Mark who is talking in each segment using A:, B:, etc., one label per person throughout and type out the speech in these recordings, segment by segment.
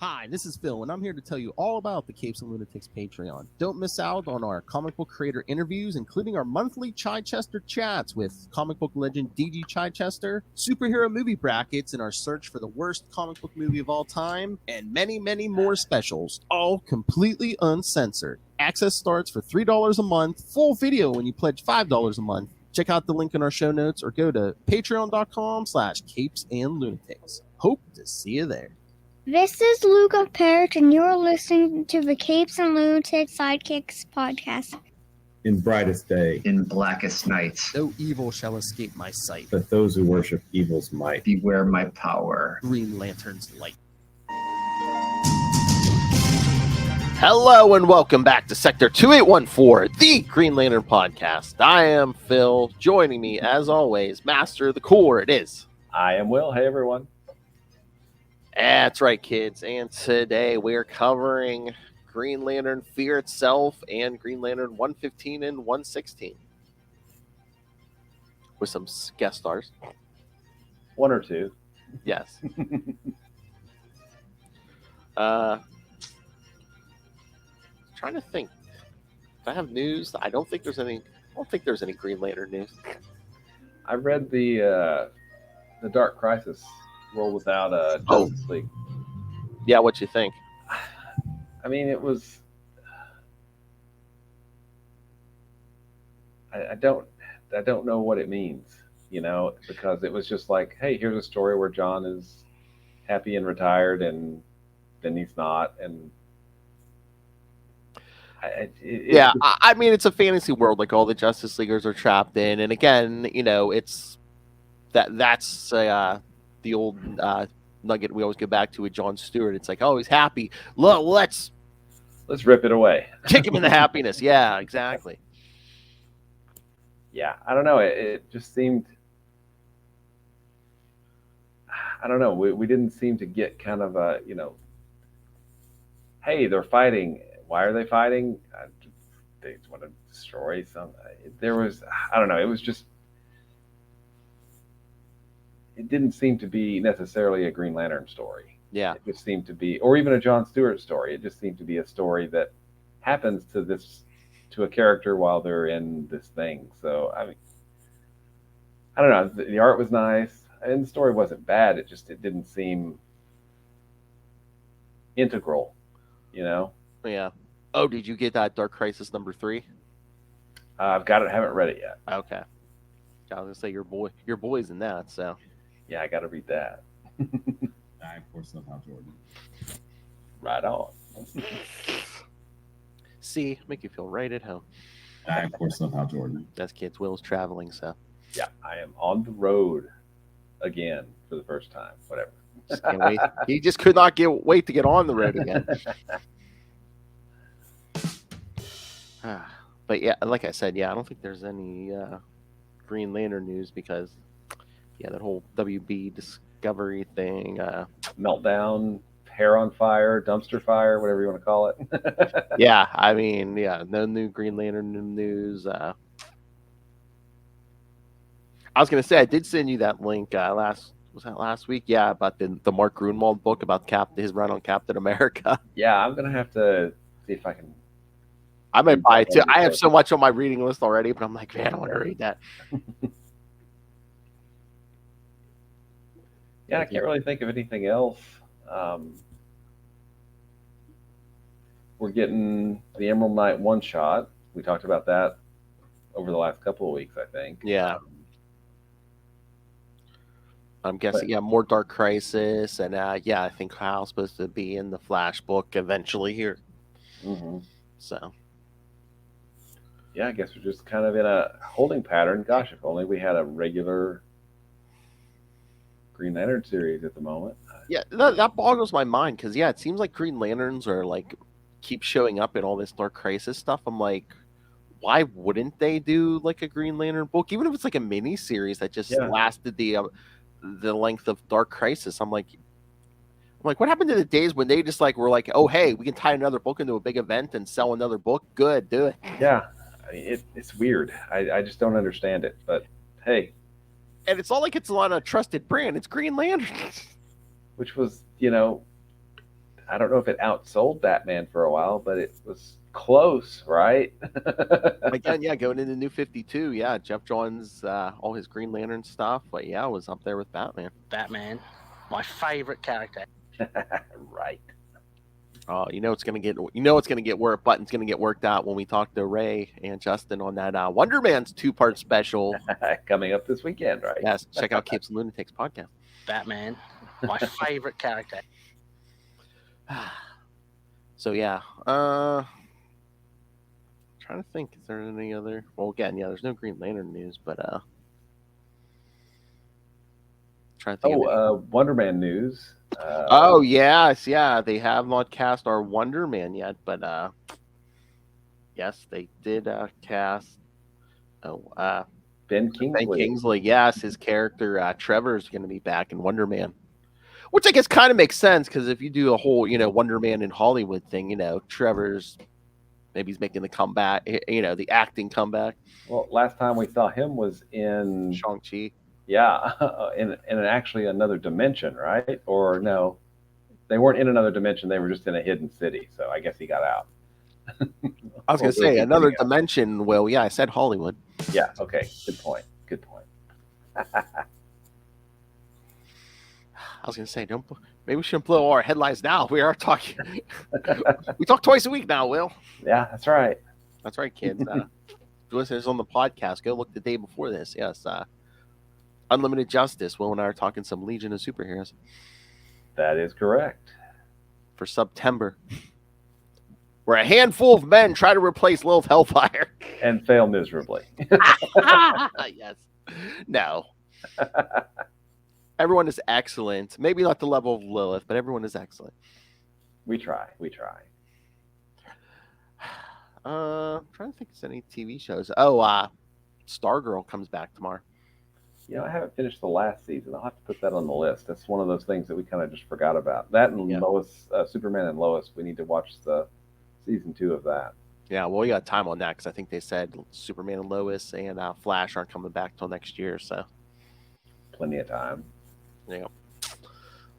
A: Hi, this is Phil, and I'm here to tell you all about the Capes and Lunatics Patreon. Don't miss out on our comic book creator interviews, including our monthly Chichester chats with comic book legend DG Chichester, superhero movie brackets in our search for the worst comic book movie of all time, and many, many more specials, all completely uncensored. Access starts for $3 a month, full video when you pledge $5 a month. Check out the link in our show notes or go to patreon.com/capesandlunatics. Hope to see you there.
B: This is Luke of Perich, and you're listening to the Capes and Lunatics Sidekicks podcast.
C: In brightest day,
D: in blackest night,
A: No evil shall escape my sight.
C: but those who worship evil's might.
D: beware my power.
A: Green Lantern's light. Hello and welcome back to Sector 2814, the Green Lantern podcast. I am Phil. Joining me, as always, Master of the Core. It is.
E: I am Will. Hey, everyone.
A: That's right, kids. And today we're covering Green Lantern Fear Itself and Green Lantern 115 and 116 with some guest stars.
E: One or two.
A: Yes. Trying to think. If I have news, I don't think there's any Green Lantern news.
E: I read the Dark Crisis World Without Justice League.
A: Yeah, what you think?
E: I mean, it was. I don't know what it means, because it was just like, hey, here's a story where John is happy and retired, and then he's not, and.
A: I mean, it's a fantasy world like all the Justice Leaguers are trapped in, and again, it's that's the old nugget we always go back to with Jon Stewart. It's like, oh, he's happy. Look, let's
E: rip it away.
A: Kick him in the happiness. Yeah, exactly.
E: Yeah, I don't know. It just seemed. I don't know. We didn't seem to get kind of a hey, they're fighting. Why are they fighting? They just want to destroy some. There was, I don't know. It was just, it didn't seem to be necessarily a Green Lantern story.
A: Yeah.
E: It just seemed to be, or even a Jon Stewart story. It just seemed to be a story that happens to a character while they're in this thing. So, I mean, I don't know. The art was nice and the story wasn't bad. It didn't seem integral,
A: Yeah. Oh, did you get that Dark Crisis number 3?
E: I've got it. Haven't read it yet.
A: Okay. I was gonna say your boy's in that, so.
E: Yeah, I got to read that.
C: I, of course, love Hal Jordan.
E: Right on.
A: See, make you feel right at home.
C: I, of course, love Hal Jordan.
A: That's kids. Will's traveling, so.
E: Yeah, I am on the road again for the first time. Whatever.
A: Just can't wait. He just could not wait to get on the road again. But yeah, like I said, I don't think there's any Green Lantern news because, that whole WB Discovery thing.
E: Meltdown, hair on fire, dumpster fire, whatever you want to call it.
A: Yeah, I mean, no new Green Lantern news. I was going to say, I did send you that link last week? Yeah, about the Mark Gruenwald book about his run on Captain America.
E: Yeah, I'm going to have to see if I can.
A: I might buy it too. I have so much on my reading list already, but I'm like, man, I want to read that.
E: Yeah, I can't really think of anything else. We're getting the Emerald Knight one shot. We talked about that over the last couple of weeks, I think.
A: Yeah. I'm guessing, more Dark Crisis, and I think Kyle's supposed to be in the Flash book eventually here.
E: Mm-hmm.
A: So.
E: Yeah, I guess we're just kind of in a holding pattern. Gosh, if only we had a regular Green Lantern series at the moment.
A: Yeah, that boggles my mind because, it seems like Green Lanterns are keep showing up in all this Dark Crisis stuff. I'm like, why wouldn't they do a Green Lantern book, even if it's a mini series that just lasted the length of Dark Crisis? I'm like, what happened to the days when they just were like, oh, hey, we can tie another book into a big event and sell another book? Good, do it.
E: Yeah, I mean, it's weird. I just don't understand it. But hey,
A: and it's all like it's on a trusted brand. It's Green Lantern,
E: which was I don't know if it outsold Batman for a while, but it was close, right?
A: Again, yeah, going into New 52, yeah, Jeff Johns, all his Green Lantern stuff, but yeah, was up there with Batman.
F: Batman, my favorite character.
E: Right.
A: Oh, it's gonna get work. Button's gonna get worked out when we talk to Ray and Justin on that Wonder Man's 2-part special.
E: Coming up this weekend, right?
A: Yes, check out Capes and Lunatics podcast.
F: Batman, my favorite character.
A: So yeah, trying to think, is there any other? Well, again, yeah, there's no Green Lantern news, but trying to think.
E: Wonder Man news.
A: Oh yes, yeah, they have not cast our Wonder Man yet, but yes, they did cast.
E: Ben Kingsley.
A: Ben Kingsley, yes, his character Trevor is going to be back in Wonder Man, which I guess kind of makes sense because if you do a whole Wonder Man in Hollywood thing, Trevor's maybe he's making the comeback, the acting comeback.
E: Well, last time we saw him was in
A: Shang-Chi.
E: Yeah, in actually another dimension, right? Or no, they weren't in another dimension. They were just in a hidden city. So I guess he got out.
A: I was going to say another dimension. Well, yeah, I said Hollywood.
E: Yeah. Okay. Good point. Good point.
A: I was going to say, maybe we shouldn't blow our headlines now. We are talking. We talk twice a week now, Will.
E: Yeah, that's right.
A: That's right, kids. Listeners on the podcast, go look the day before this. Yes. Unlimited Justice. Will and I are talking some Legion of Superheroes.
E: That is correct.
A: For September. Where a handful of men try to replace Lilith Hellfire.
E: And fail miserably.
A: Yes. No. Everyone is excellent. Maybe not the level of Lilith, but everyone is excellent.
E: We try. We try.
A: I'm trying to think of any TV shows. Oh, Stargirl comes back tomorrow.
E: I haven't finished the last season. I'll have to put that on the list. That's one of those things that we kind of just forgot about. That and Lois, Superman and Lois. We need to watch the season 2 of that.
A: Yeah, well, we got time on that because I think they said Superman and Lois and Flash aren't coming back till next year. So
E: plenty of time.
A: Yeah.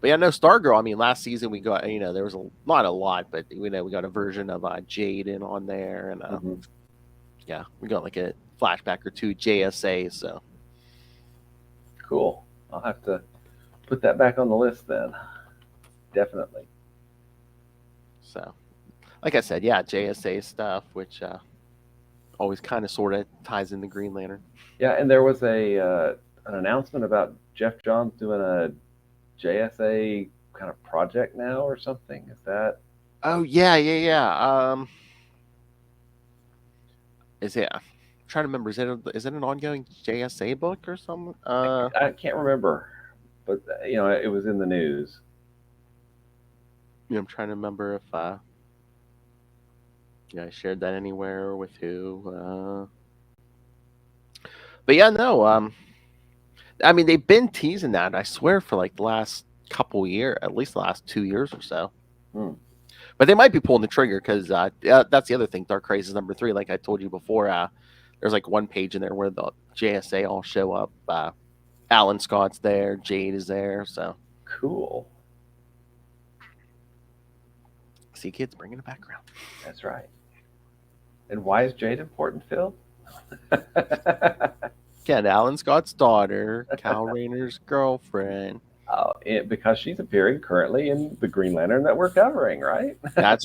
A: But yeah, no, Stargirl. I mean, last season we got, there was not a lot, but we got a version of Jade in on there, and yeah, we got like a flashback or two JSA. So
E: cool. I'll have to put that back on the list then. Definitely.
A: So, like I said, yeah, JSA stuff, which always kind of sort of ties into Green Lantern.
E: Yeah, and there was an announcement about Jeff Johns doing a JSA kind of project now or something. Is that?
A: Oh yeah. Is it? I'm trying to remember. Is it an ongoing JSA book or something?
E: I can't remember, but it was in the news.
A: I'm trying to remember if I shared that anywhere or with who. But yeah, no. I mean, they've been teasing that, I swear, for like the last couple years, at least the last 2 years or so. But they might be pulling the trigger because that's the other thing. Dark Crisis #3, like I told you before, there's like one page in there where the JSA all show up. Alan Scott's there, Jade is there, so
E: cool.
A: See, kids, bringing it back around.
E: That's right. And why is Jade important, Phil?
A: Again, Alan Scott's daughter, Kal Rayner's girlfriend.
E: Oh, because she's appearing currently in the Green Lantern that we're covering, right?
A: That's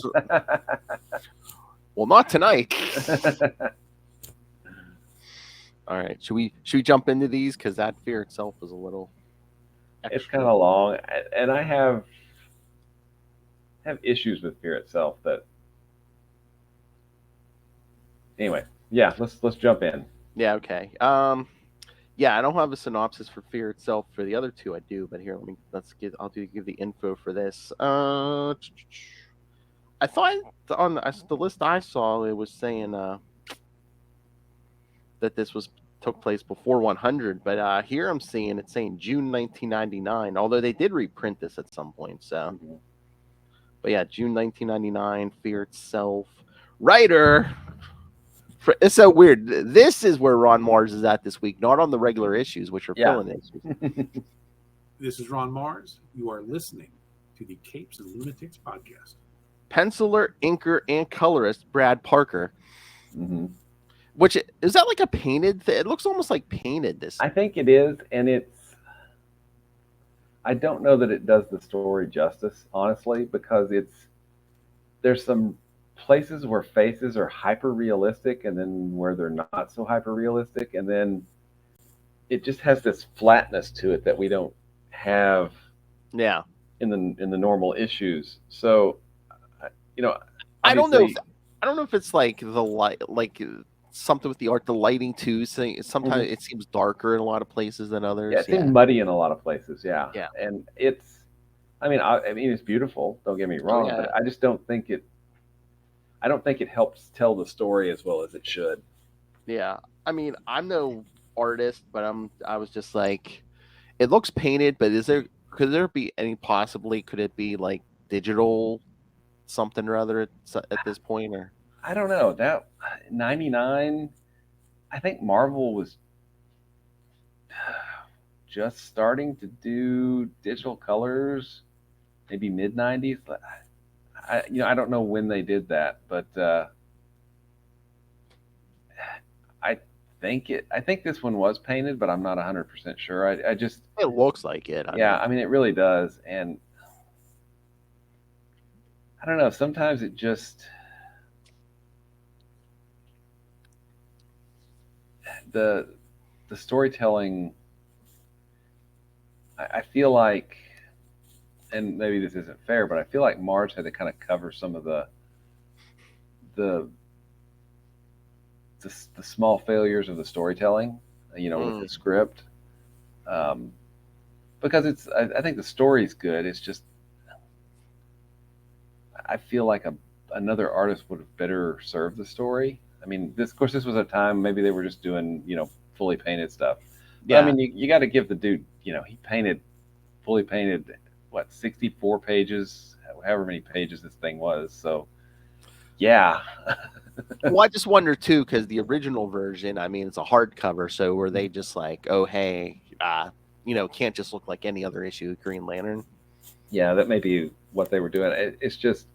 A: well, not tonight. All right, should we jump into these because that Fear itself is a little.
E: It's kind of long, and I have issues with Fear itself. That anyway, yeah. Let's jump in.
A: Yeah. Okay. Yeah, I don't have a synopsis for Fear itself. For the other two, I do. But here, I'll give the info for this. I thought on the list I saw it was saying that this took place before 100, but here I'm seeing it's saying June 1999. Although they did reprint this at some point, so. But yeah, June 1999. Fear itself. Writer. It's so weird. This is where Ron Mars is at this week, not on the regular issues, which are filling issues.
G: This is Ron Mars. You are listening to the Capes and Lunatics podcast.
A: Penciler, inker, and colorist Brad Parker.
E: Hmm.
A: Which is that like a painted? It looks almost like painted. This.
E: I think it is, and I don't know that it does the story justice, honestly, because there's some places where faces are hyper realistic, and then where they're not so hyper realistic, and then it just has this flatness to it that we don't have
A: Yeah.
E: in the normal issues. So, you know,
A: I don't know.
E: obviously-
A: I don't know if it's like the light, like something with the art, the lighting too. Sometimes it seems darker in a lot of places than others.
E: Yeah, it seems muddy in a lot of places. Yeah.
A: Yeah.
E: And I mean, it's beautiful. Don't get me wrong, but I just don't think it. I don't think it helps tell the story as well as it should.
A: Yeah. I mean, I'm no artist, but I was just like, it looks painted, but could there be any could it be like digital something or other at this point, or?
E: I don't know. That 99, I think Marvel was just starting to do digital colors, maybe mid 90s. I don't know when they did that, but I think this one was painted, but I'm not 100% sure. I just
A: It looks like it.
E: I mean, it really does, and I don't know. Sometimes it just the storytelling. I feel like, and maybe this isn't fair, but I feel like Marge had to kind of cover some of the small failures of the storytelling, with the script, because I think the story's good. It's just I feel like another artist would have better served the story. I mean, of course, this was a time maybe they were just doing fully painted stuff.
A: Yeah.
E: But, I mean, you got to give the dude, he fully painted, 64 pages, however many pages this thing was. So, yeah.
A: Well, I just wonder too, because the original version, I mean, it's a hardcover. So were they just like, oh, hey, can't just look like any other issue of Green Lantern?
E: Yeah, that may be what they were doing. It's just,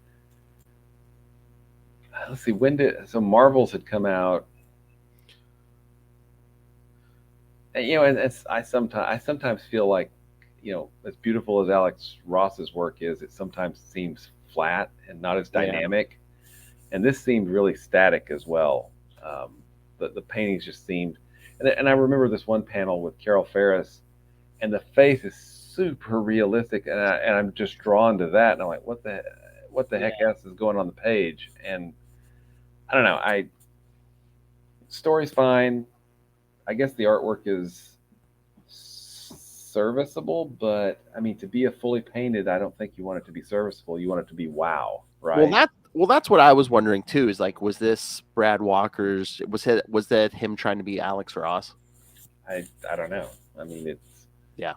E: let's see, so Marvels had come out. And I sometimes feel like, as beautiful as Alex Ross's work is, it sometimes seems flat and not as dynamic. And this seemed really static as well. The paintings just seemed, and I remember this one panel with Carol Ferris, and the face is super realistic, and I'm just drawn to that, and I'm like, what the heck else is going on the page? And I don't know. Story's fine. I guess the artwork is serviceable, but I mean, to be a fully painted, I don't think you want it to be serviceable. You want it to be wow, right?
A: Well, that's what I was wondering too. Is like, was this Brad Walker's? Was that him trying to be Alex Ross?
E: I don't know. I mean,
A: yeah.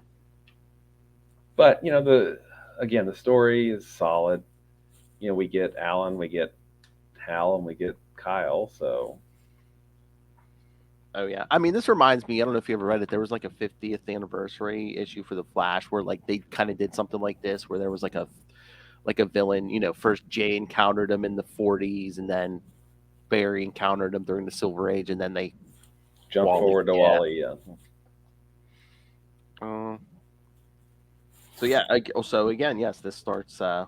E: But the story is solid. We get Alan, we get Hal, and we get Kyle. So.
A: Oh yeah, I mean, this reminds me. I don't know if you ever read it. There was like a 50th anniversary issue for the Flash, where like they kind of did something like this, where there was like a villain. First Jay encountered him in the 40s, and then Barry encountered him during the Silver Age, and then they
E: jump forward to Wally. Yeah.
A: So yeah. So again, yes, this starts. What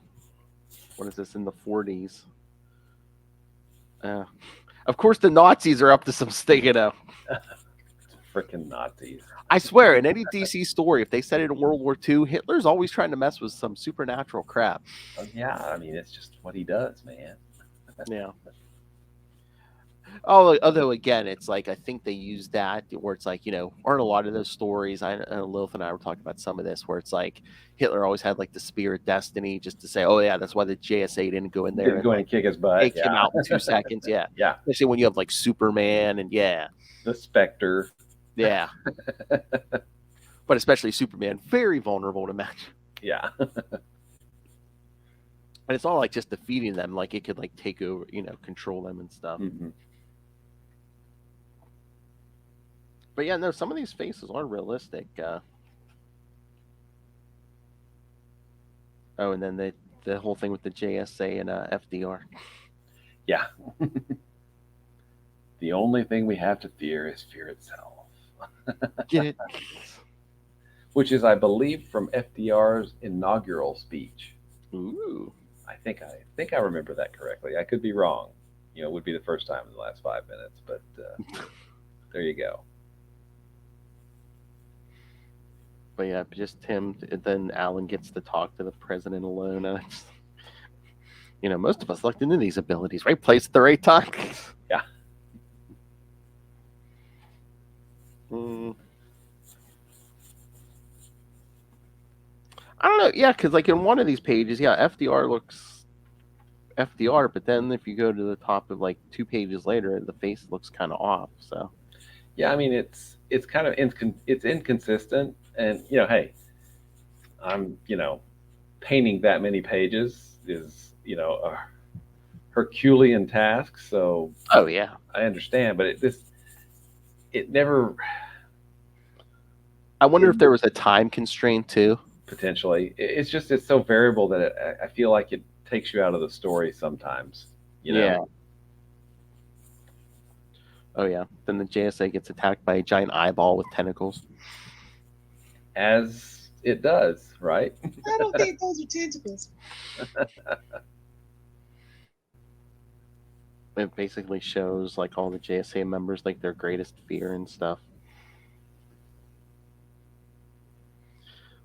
A: is this in the 40s? Of course, the Nazis are up to some stinking up.
E: Freaking Nazis!
A: I swear, in any DC story, if they set it in World War II, Hitler's always trying to mess with some supernatural crap.
E: Yeah, I mean, it's just what he does, man.
A: Yeah. Oh, although again, it's like I think they use that where it's like aren't a lot of those stories. Lilith and I were talking about some of this where it's like Hitler always had like the spear of destiny just to say, oh yeah, that's why the JSA didn't go in there
E: and go in and kick his butt,
A: take him out in 2 seconds. Yeah,
E: yeah.
A: Especially when you have like Superman and the
E: Spectre.
A: Yeah. But especially Superman, very vulnerable to match.
E: Yeah.
A: And it's not like just defeating them, like it could like take over, control them and stuff.
E: Mm-hmm.
A: But yeah, no, some of these faces are realistic. Oh, and then the whole thing with the JSA and FDR.
E: Yeah. The only thing we have to fear is fear itself.
A: Get it?
E: Which is, I believe, from FDR's inaugural speech.
A: Ooh.
E: I think I remember that correctly. I could be wrong. It would be the first time in the last 5 minutes, but there you go.
A: But yeah, just him. Then Alan gets to talk to the president alone. And it's, most of us looked into these abilities, right place at the right time.
E: Yeah.
A: I don't know. Yeah, because like in one of these pages, yeah, FDR looks FDR, but then if you go to the top of like 2 pages later, the face looks kind of off. So
E: yeah, I mean it's kind of it's inconsistent, and hey, I'm painting that many pages is a Herculean task. So
A: oh yeah,
E: I understand, but it never.
A: I wonder if there was a time constraint too.
E: Potentially, it's so variable that I feel like it takes you out of the story sometimes.
A: Yeah. Oh yeah. Then the JSA gets attacked by a giant eyeball with tentacles.
E: As it does, right?
H: I don't think those are tentacles.
A: It basically shows like all the JSA members like their greatest fear and stuff.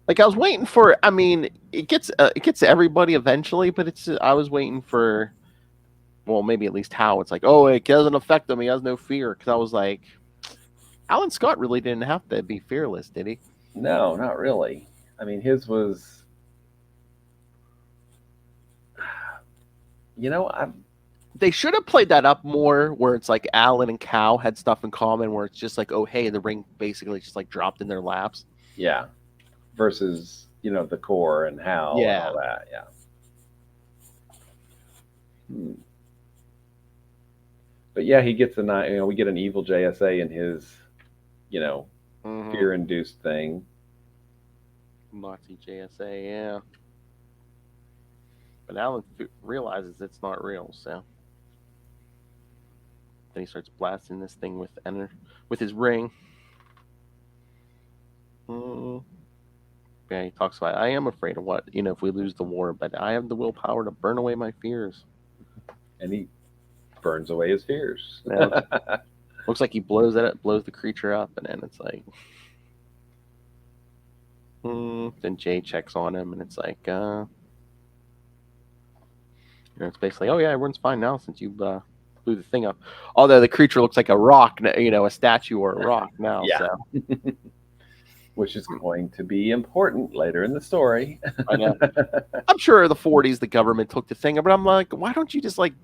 A: Like I was waiting for. I mean, it gets everybody eventually, but I was waiting for. Well, maybe at least how it's like. Oh, it doesn't affect him. He has no fear. Because I was like, Alan Scott really didn't have to be fearless, did he?
E: No, not really. I mean, his was.
A: They should have played that up more, where it's like Alan and Cal had stuff in common, where it's just like, oh, hey, the ring basically just like dropped in their laps.
E: Yeah. Versus, the core and Hal and all that. Yeah. But yeah, he gets we get an evil JSA in his, fear-induced thing.
A: Nazi JSA, yeah. But Alan realizes it's not real, so then he starts blasting this thing with his ring. Yeah, he talks about, I am afraid of what, if we lose the war, but I have the willpower to burn away my fears.
E: And he burns away his fears.
A: Yeah. Looks like he blows the creature up, and then it's like, then Jay checks on him, and it's like, it's basically, oh yeah, everyone's fine now since you blew the thing up. Although the creature looks like a rock, a statue or a rock now.
E: Yeah.
A: So.
E: Which is going to be important later in the story.
A: I know. I'm sure in the 40s the government took the thing, but I'm like, why don't you just like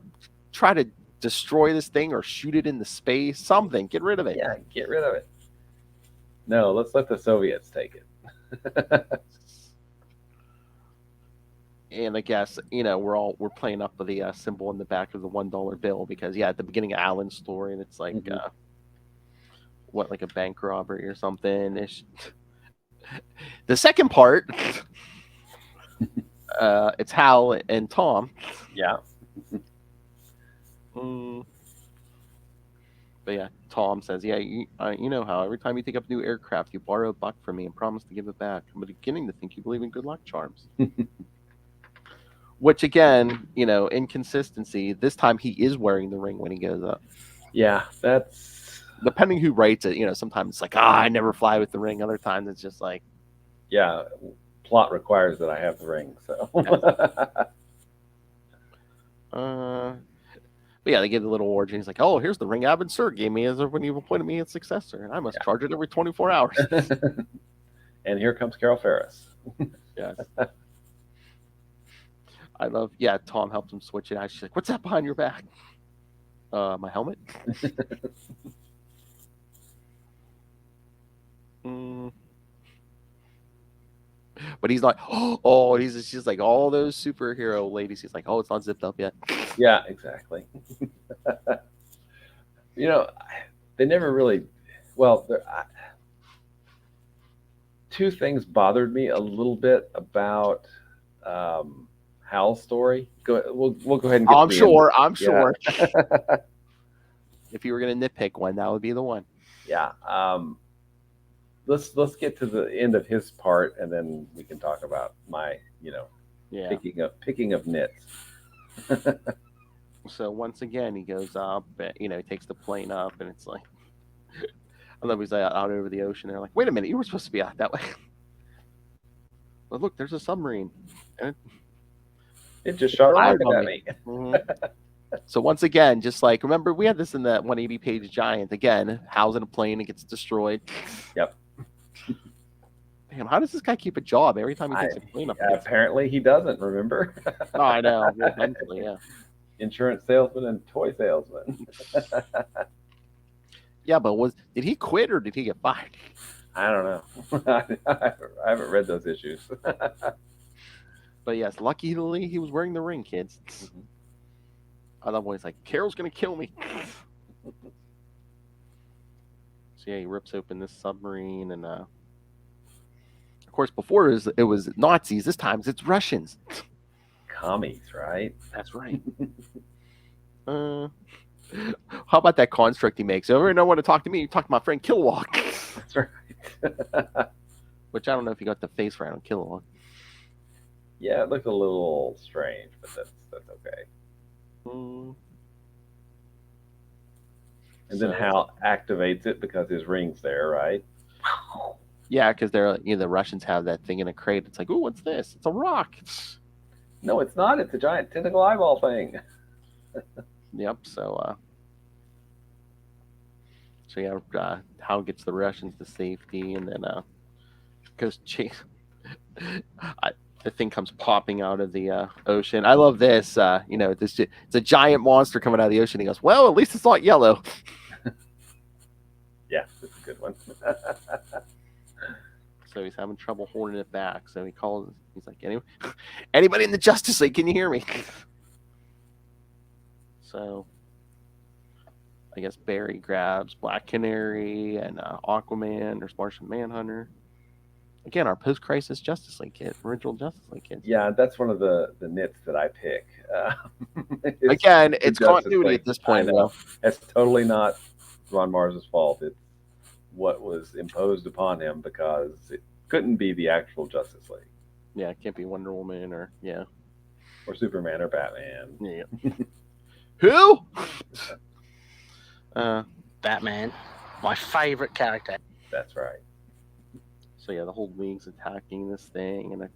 A: try to destroy this thing or shoot it into space? Something. Get rid of it.
E: Yeah, get rid of it. No, let's let the Soviets take it.
A: And I guess, we're playing up with the symbol in the back of the $1 bill because, at the beginning of Alan's story, and it's like, like a bank robbery or something. The second part, it's Hal and Tom.
E: Yeah.
A: But yeah, Tom says, yeah, you know how every time you take up a new aircraft, you borrow $1 from me and promise to give it back. I'm beginning to think you believe in good luck charms. Which again, inconsistency. This time he is wearing the ring when he goes up.
E: Yeah, that's...
A: Depending who writes it, sometimes it's like, I never fly with the ring. Other times it's just like...
E: Yeah, plot requires that I have the ring, so...
A: But yeah, they give the little orgy. He's like, oh, here's the ring Abin Sur gave me as when he appointed me its successor. And I must charge it every 24 hours.
E: And here comes Carol Ferris.
A: Yes. I love, Tom helps him switch it out. She's like, what's that behind your back? My helmet? But he's like, he's just like all those superhero ladies. He's like, oh, it's not zipped up yet.
E: Yeah, exactly. They never really, two things bothered me a little bit about Hal's story. We'll go ahead and get
A: I'm
E: to the
A: sure. I'm
E: Yeah.
A: sure. If you were going to nitpick one, that would be the one.
E: Yeah. Let's get to the end of his part, and then we can talk about my,
A: Yeah.
E: picking of nits.
A: So once again, he goes up, he takes the plane up, and it's like, I love he's out over the ocean. They're like, wait a minute, you were supposed to be out that way. But look, there's a submarine. And
E: It just shot a
A: fired
E: rocket
A: on
E: at
A: me.
E: me.
A: Mhm. So once again, just like, remember, we had this in that 180-page Giant. Again, Hal's in a plane and gets destroyed.
E: Yep.
A: Damn, how does this guy keep a job every time he takes a plane up? against him?
E: Apparently, he doesn't. Remember?
A: Oh, I know. Well, eventually, yeah.
E: Insurance salesman and toy salesman.
A: Yeah, but did he quit or did he get fired?
E: I don't know. I haven't read those issues.
A: But yes, luckily he was wearing the ring, kids. I love when he's like, Carol's gonna kill me. So yeah, he rips open this submarine, and of course, before it was Nazis. This time it's Russians.
E: Commies, right?
A: That's right. How about that construct he makes? If you ever don't want to talk to me, you talk to my friend Kilowog.
E: That's right.
A: Which I don't know if he got the face right on Kilowog.
E: Yeah, it looked a little strange, but that's okay. And then Hal activates it because his ring's there, right?
A: Yeah, because they're the Russians have that thing in a crate. It's like, ooh, what's this? It's a rock.
E: No, it's not. It's a giant tentacle eyeball thing.
A: Yep. So yeah, Hal gets the Russians to safety, and then goes chase. The thing comes popping out of the ocean. I love this. It's a giant monster coming out of the ocean. He goes, well, at least it's not yellow.
E: Yeah, that's a good one.
A: So he's having trouble holding it back. So he calls. He's like, anybody in the Justice League? Can you hear me? So I guess Barry grabs Black Canary and Aquaman. There's Martian Manhunter. Again, our post-crisis Justice League kid, original Justice League kids.
E: Yeah, that's one of the nits that I pick.
A: Again, it's continuity at this point. Though.
E: It's totally not Ron Mars's fault. It's what was imposed upon him because it couldn't be the actual Justice League.
A: Yeah, it can't be Wonder Woman or
E: Superman or Batman.
A: Yeah. Who?
F: Batman, my favorite character.
E: That's right.
A: So yeah, the whole league's attacking this thing, and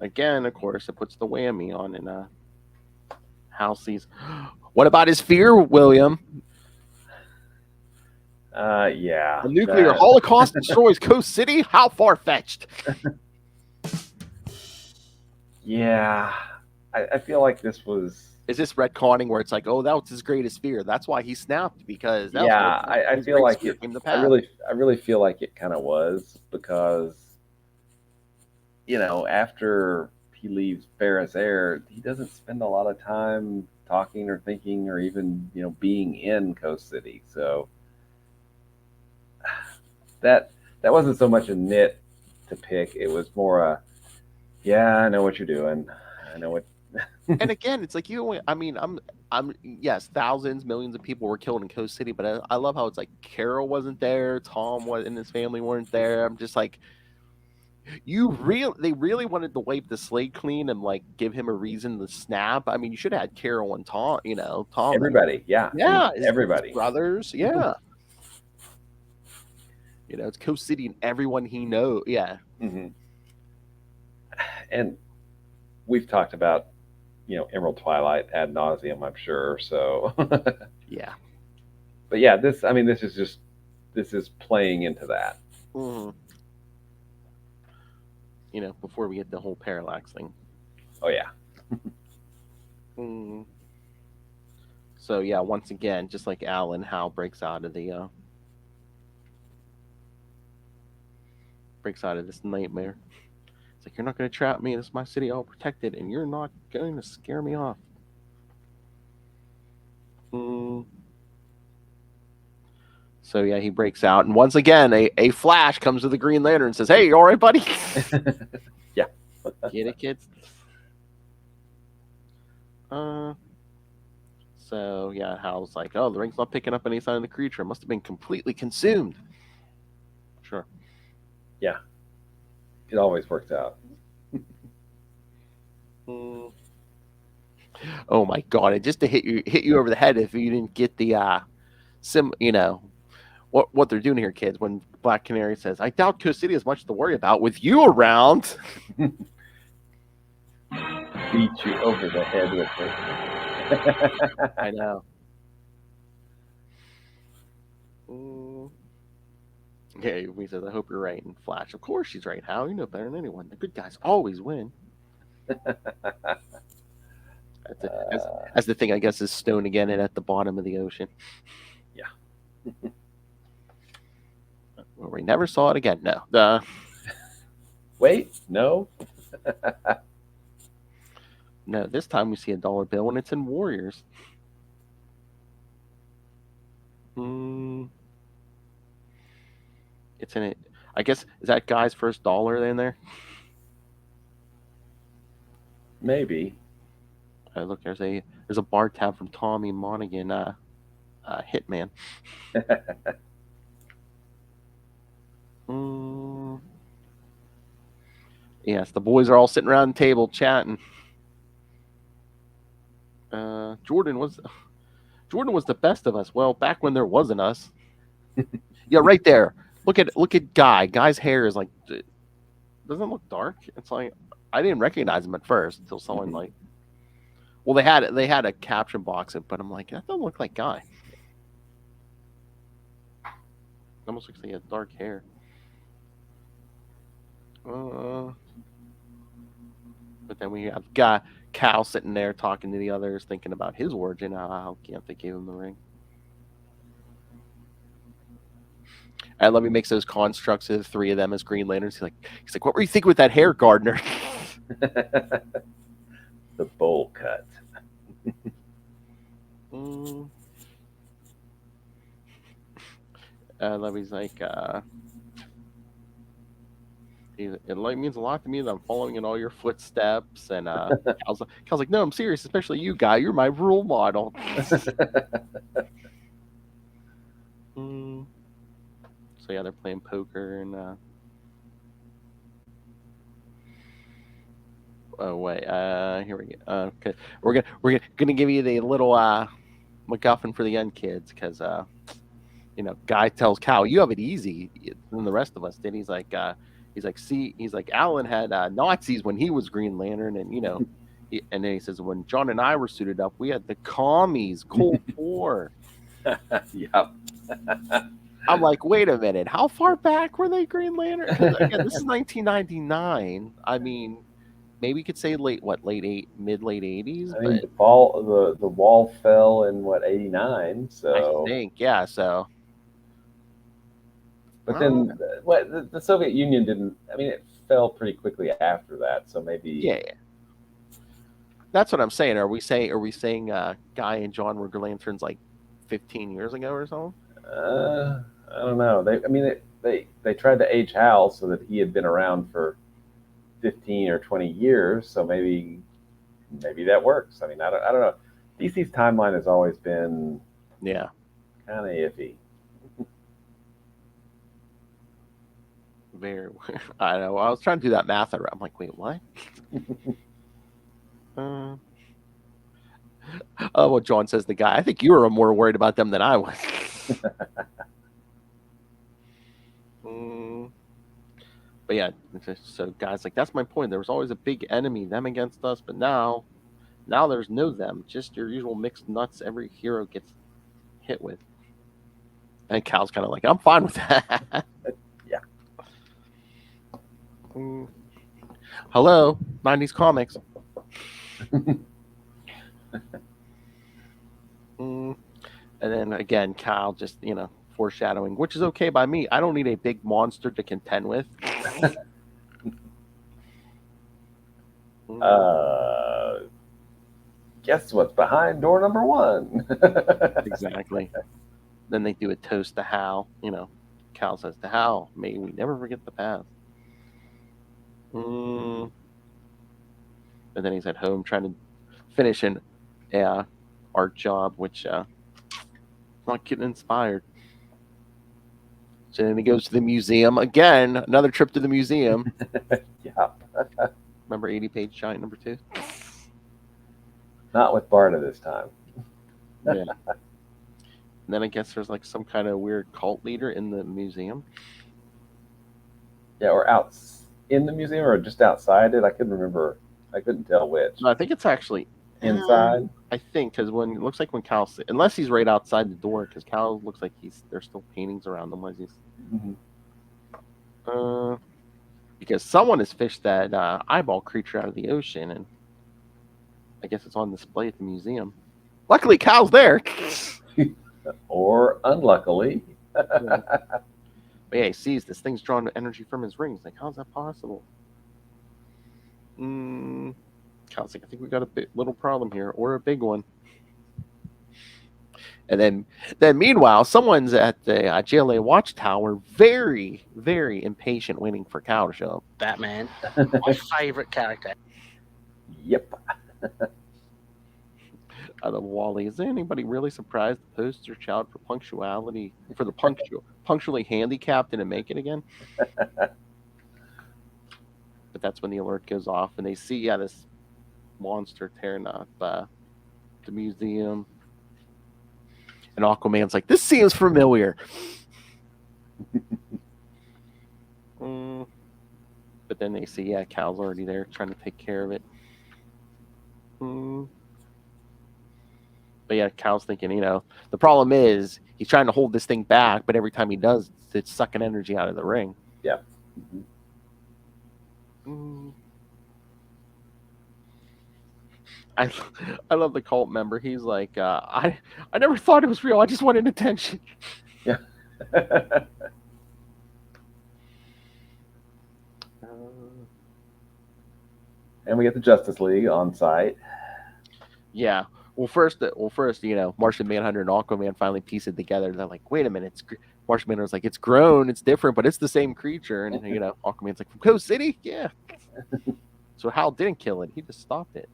A: again, of course, it puts the whammy on, and Hal sees. What about his fear, William?
E: Yeah.
A: A nuclear holocaust destroys Coast City? How far-fetched?
E: Yeah. I feel like this was...
A: Is this retconning where it's like, oh, that was his greatest fear? That's why he snapped, because...
E: I feel like it... I really feel like it kind of was, because, after he leaves Ferris Air, he doesn't spend a lot of time talking or thinking or even, being in Coast City. So that wasn't so much a nit to pick. It was more I know what you're doing. I know what...
A: And again, it's like yes, thousands, millions of people were killed in Coast City, but I love how it's like Carol wasn't there, Tom and his family weren't there. I'm just like, they really wanted to wipe the slate clean and like give him a reason to snap. I mean, you should have had Carol and Tom, Tom.
E: Everybody, yeah. Everybody.
A: Brothers, yeah. It's Coast City and everyone he knows, yeah.
E: Mm-hmm. And we've talked about Emerald Twilight ad nauseum, I'm sure. So
A: yeah,
E: but yeah, this is playing into that.
A: Mm-hmm. Before we get the whole parallax thing.
E: Oh yeah.
A: Mm-hmm. So yeah, once again, just like Alan, Hal breaks out of this nightmare. It's like, you're not going to trap me. This is my city. I'll protect it. And you're not going to scare me off. So, yeah, he breaks out. And once again, a Flash comes to the Green Lantern and says, hey, you all right, buddy?
E: Yeah.
A: Get it, kids? So yeah, Hal's like, oh, the ring's not picking up any sign of the creature. It must have been completely consumed. Sure.
E: Yeah. It always works out.
A: Mm. Oh my god! And just to hit you over the head if you didn't get the what they're doing here, kids. When Black Canary says, "I doubt Coast City has much to worry about with you around."
E: Beat you over the head with it.
A: I know. Mm. Yeah, he says, "I hope you're right." And Flash, of course she's right. Hal, you know better than anyone. The good guys always win. As the thing, I guess, is stone again and at the bottom of the ocean.
E: Yeah.
A: Well, we never saw it again. No.
E: Wait, no.
A: No, this time we see a dollar bill and it's in Warriors. It's in it. I guess, is that guy's first dollar in there?
E: Maybe.
A: Look, there's a bar tab from Tommy Monaghan, Hitman. Yes, the boys are all sitting around the table chatting. Jordan was the best of us. Well, back when there wasn't us. Yeah, right there. Look at Guy. Guy's hair is like, doesn't look dark. It's like, I didn't recognize him at first until someone like, well, they had a caption box, but I'm like, that doesn't look like Guy. It almost looks like he has dark hair. But then we have Cal sitting there talking to the others, thinking about his origin. How can't they give him the ring? And let me make those constructs of the three of them as Green Lanterns. He's like, what were you thinking with that hair, Gardner?
E: The bowl cut.
A: Levy's like, it means a lot to me that I'm following in all your footsteps. And Cal's like, no, I'm serious, especially you, Guy. You're my role model. So yeah, they're playing poker and oh wait, here we go. Okay, we're gonna give you the little MacGuffin for the young kids because Guy tells Cal, you have it easy than the rest of us did. He's like Alan had Nazis when he was Green Lantern, and and then he says when John and I were suited up, we had the commies, Cold War.
E: Yep.
A: I'm like, wait a minute, how far back were they Green Lantern? Again, this is 1999. I mean, maybe you could say mid late 80s.
E: I mean, the wall fell in 89. So
A: I think, yeah. So,
E: but then the Soviet Union didn't. I mean, it fell pretty quickly after that. So maybe.
A: Yeah. That's what I'm saying. Are we saying Guy and John were Green Lanterns like 15 years ago or something?
E: I don't know. They tried to age Hal so that he had been around for 15 or 20 years. So maybe that works. I mean, I don't know. DC's timeline has always been kind of iffy.
A: Very. I don't know. I was trying to do that math. I'm like, wait, what? Oh, well, John says the Guy. I think you were more worried about them than I was. But yeah, so Guy's like, that's my point. There was always a big enemy, them against us, but now there's no them. Just your usual mixed nuts every hero gets hit with. And Cal's kind of like, I'm fine with that.
E: Yeah.
A: Hello, 90s comics. And then again, Kyle just, foreshadowing, which is okay by me. I don't need a big monster to contend with.
E: Guess what's behind door number 1?
A: Exactly. Then they do a toast to Hal. Cal says to Hal, may we never forget the past. And then he's at home trying to finish an art job, which not getting inspired. So then he goes to the museum again. Another trip to the museum.
E: Yeah.
A: Remember 80-page giant number 2?
E: Not with Barta this time.
A: Yeah. And then I guess there's like some kind of weird cult leader in the museum.
E: Yeah, or out in the museum or just outside it. I couldn't remember. I couldn't tell which.
A: No, I think it's actually
E: Inside.
A: I think because when it looks like when Cal, unless he's right outside the door, because Cal looks like there's still paintings around him. Because someone has fished that eyeball creature out of the ocean, and I guess it's on display at the museum. Luckily, Cal's there.
E: Or unluckily.
A: But yeah, he sees this thing's drawing energy from his rings. Like, how's that possible? Cal's like, I think we got a little problem here, or a big one. And then meanwhile, someone's at the JLA watchtower, very, very impatient, waiting for Cal to show up.
F: Batman, my favorite character.
E: Yep.
A: Out of Wally, is there anybody really surprised the poster child for punctuality for the punctually handicapped didn't make it again? But that's when the alert goes off, and they see this monster tearing up the museum. And Aquaman's like, this seems familiar. But then they see, Cal's already there trying to take care of it. But yeah, Cal's thinking, the problem is he's trying to hold this thing back, but every time he does, it's sucking energy out of the ring.
E: Yeah.
A: I love the cult member. He's like, I never thought it was real. I just wanted attention.
E: Yeah. And we get the Justice League on site.
A: Yeah. Well, first, Martian Manhunter and Aquaman finally piece it together. They're like, wait a minute. Martian Manhunter's like, it's grown, it's different, but it's the same creature. And, Aquaman's like, from Coast City? Yeah. So Hal didn't kill it. He just stopped it.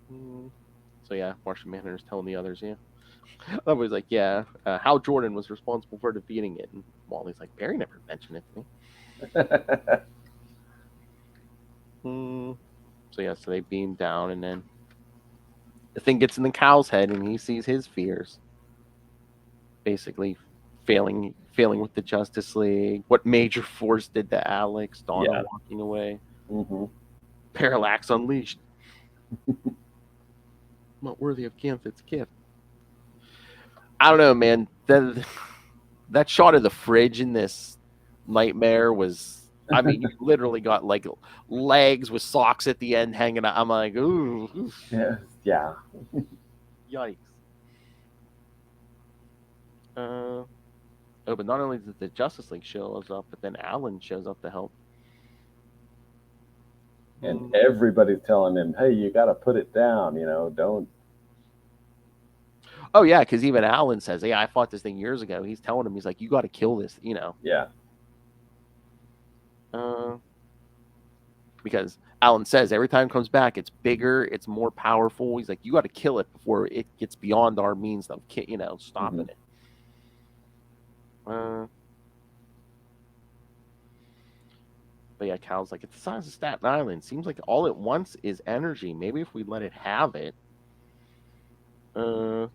A: So, yeah, Martian Manhunter's telling the others, I was like, Hal Jordan was responsible for defeating it. And Wally's like, Barry never mentioned it to me. So they beam down, and then the thing gets in the Cal's head, and he sees his fears. Basically, failing with the Justice League. What Major Force did to Alex. Donna walking away. Parallax unleashed. Not worthy of Ganthet's gift. I don't know, man. That shot of the fridge in this nightmare was. I mean, you literally got like legs with socks at the end hanging out. I'm like, ooh.
E: Yeah.
A: Yikes. But not only does the Justice League show up, but then Alan shows up to help.
E: And everybody's telling him, hey, you got to put it down, don't.
A: Oh, yeah, because even Alan says, I fought this thing years ago. He's telling him, he's like, you got to kill this,
E: Yeah.
A: Because Alan says every time it comes back, it's bigger, it's more powerful. He's like, you got to kill it before it gets beyond our means of, stopping it. But yeah, Cal's like, it's the size of Staten Island. Seems like all it wants is energy. Maybe if we let it have it. And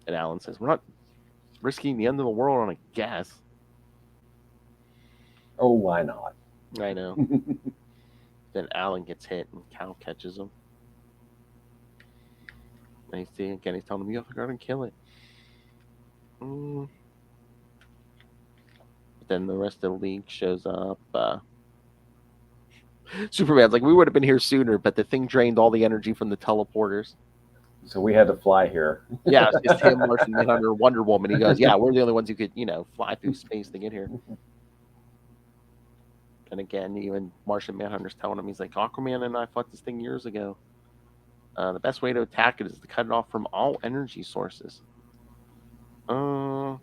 A: Alan says, we're not risking the end of the world on a guess.
E: Oh, why not?
A: I know. Then Alan gets hit and Cal catches him. And he's telling him, you have to go and kill it. But then the rest of the league shows up. Superman's like, we would have been here sooner, but the thing drained all the energy from the teleporters.
E: So we had to fly here.
A: Yeah, it's him, Martian Manhunter, Wonder Woman. He goes, yeah, we're the only ones who could, fly through space to get here. And again, even Martian Manhunter's telling him, he's like, Aquaman and I fought this thing years ago. The best way to attack it is to cut it off from all energy sources. But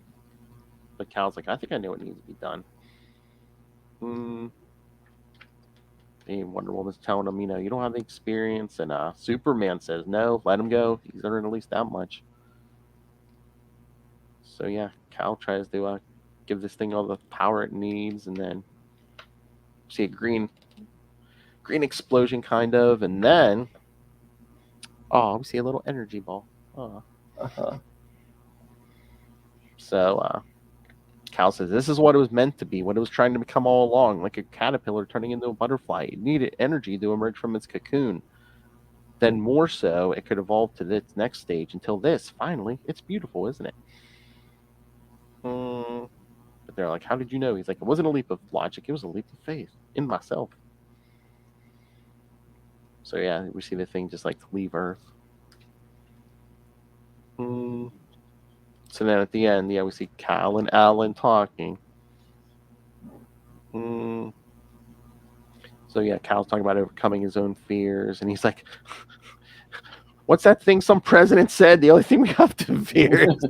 A: Cal's like, I think I know what needs to be done. And Wonder Woman's telling him, you don't have the experience. And Superman says, no, let him go. He's earned at least that much. So, yeah, Cal tries to give this thing all the power it needs. And then see a green explosion, kind of. And then, we see a little energy ball. Oh.
E: Uh-huh.
A: So, Cal says, this is what it was meant to be, what it was trying to become all along, like a caterpillar turning into a butterfly. It needed energy to emerge from its cocoon. Then more so, it could evolve to its next stage until this, finally, it's beautiful, isn't it? But they're like, how did you know? He's like, it wasn't a leap of logic, it was a leap of faith in myself. So yeah, we see the thing just like leave Earth. So then at the end, we see Cal and Alan talking. So yeah, Cal's talking about overcoming his own fears, and he's like, what's that thing some president said? The only thing we have to fear is...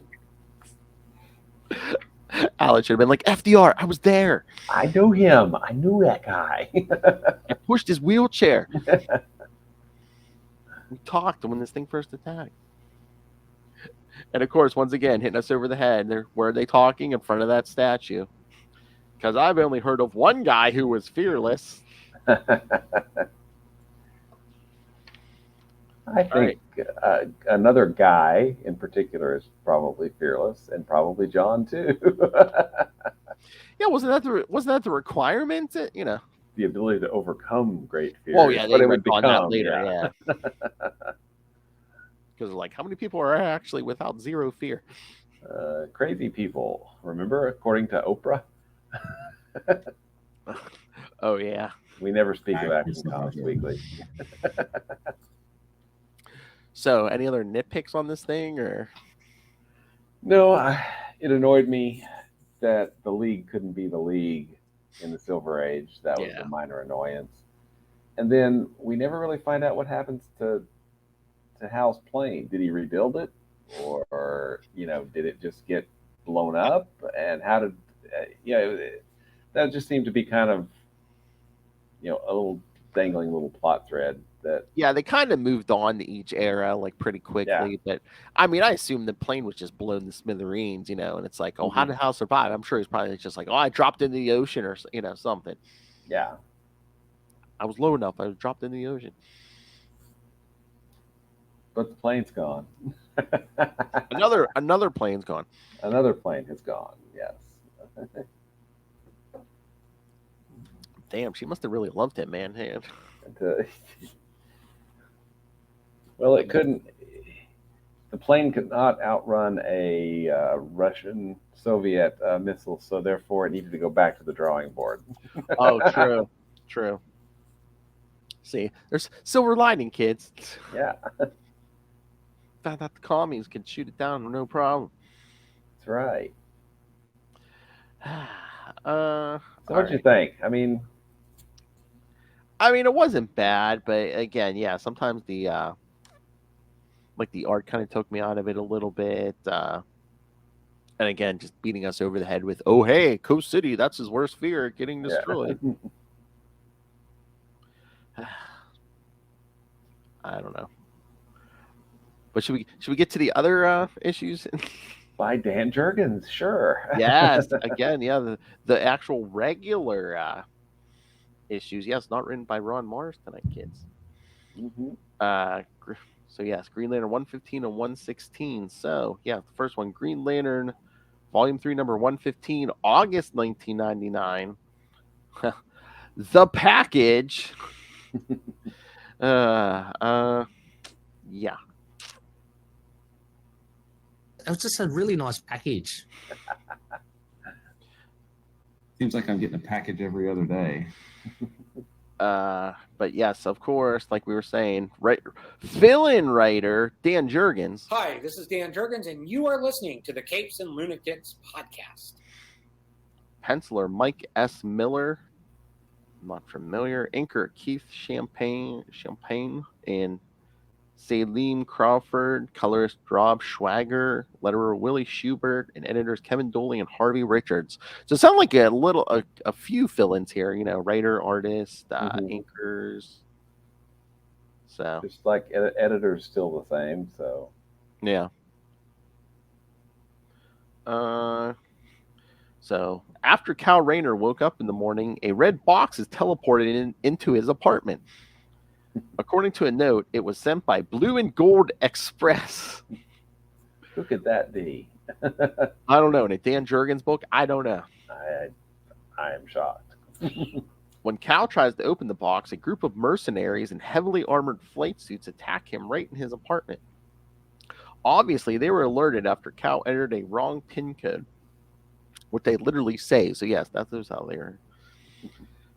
A: Alan should have been like, FDR, I was there.
E: I knew him. I knew that guy.
A: I pushed his wheelchair. We talked when this thing first attacked. And of course, once again, hitting us over the head. Where are they talking? In front of that statue. Because I've only heard of one guy who was fearless.
E: I think another guy in particular is probably fearless, and probably John too.
A: Yeah, wasn't that the requirement?
E: The ability to overcome great fear.
A: Oh yeah,
E: what
A: they
E: it would
A: on
E: become
A: that later. Yeah. Because like, how many people are actually without zero fear?
E: Crazy people. Remember, according to Oprah.
A: Oh yeah.
E: We never speak of Action Comics Weekly.
A: So, any other nitpicks on this thing, or?
E: No, it annoyed me that the League couldn't be the League in the Silver Age. That was a minor annoyance. And then we never really find out what happens to Hal's plane. Did he rebuild it, or did it just get blown up? And how did that just seemed to be kind of a little dangling little plot thread. That
A: they kind of moved on to each era like pretty quickly. But I mean, I assume the plane was just blown to smithereens, and it's like, how did Hal survive? I'm sure he's probably just like, I dropped into the ocean, or something.
E: Yeah,
A: I was low enough, I was dropped into the ocean.
E: But the plane's gone.
A: Another plane's gone.
E: Another plane has gone. Yes.
A: Damn, she must have really loved him, man.
E: Well, it couldn't. The plane could not outrun a Russian Soviet missile, so therefore it needed to go back to the drawing board.
A: Oh, true. See, there's silver lining, kids.
E: Yeah.
A: Found out the commies could shoot it down, no problem.
E: That's right.
A: So
E: what'd you think? I mean,
A: it wasn't bad, but again, sometimes the art kind of took me out of it a little bit. And again, just beating us over the head with, oh, hey, Coast City, that's his worst fear, getting destroyed. I don't know. But should we get to the other issues?
E: By Dan Jurgens, sure.
A: Yes, again, the actual regular issues. Yes, not written by Ron Mars tonight, kids. So yes, Green Lantern 115 and 116. So yeah, the first one, Green Lantern, Volume 3, number 115, August 1999. The package. Yeah.
I: It was just a really nice package.
C: Seems like I'm getting a package every other day.
A: But yes, of course, like we were saying, fill-in writer Dan Jurgens.
J: Hi, this is Dan Jurgens, and you are listening to the Capes and Lunatics podcast.
A: Penciler Mike S. Miller. I'm not familiar. Inker Keith Champagne, and Salim Crawford, colorist Rob Schwager, letterer Willie Schubert, and editors Kevin Doley and Harvey Richards. So it sounds like a few fill-ins here. Writer, artist, inkers. So
E: Just like editor's still the same. So
A: yeah. So after Cal Rayner woke up in the morning, a red box is teleported into his apartment. According to a note, it was sent by Blue and Gold Express.
E: Who could that be?
A: I don't know. In a Dan Jurgens book, I don't know.
E: I am shocked.
A: When Cal tries to open the box, a group of mercenaries in heavily armored flight suits attack him right in his apartment. Obviously, they were alerted after Cal entered a wrong PIN code, what they literally say. So yes, that's how they are.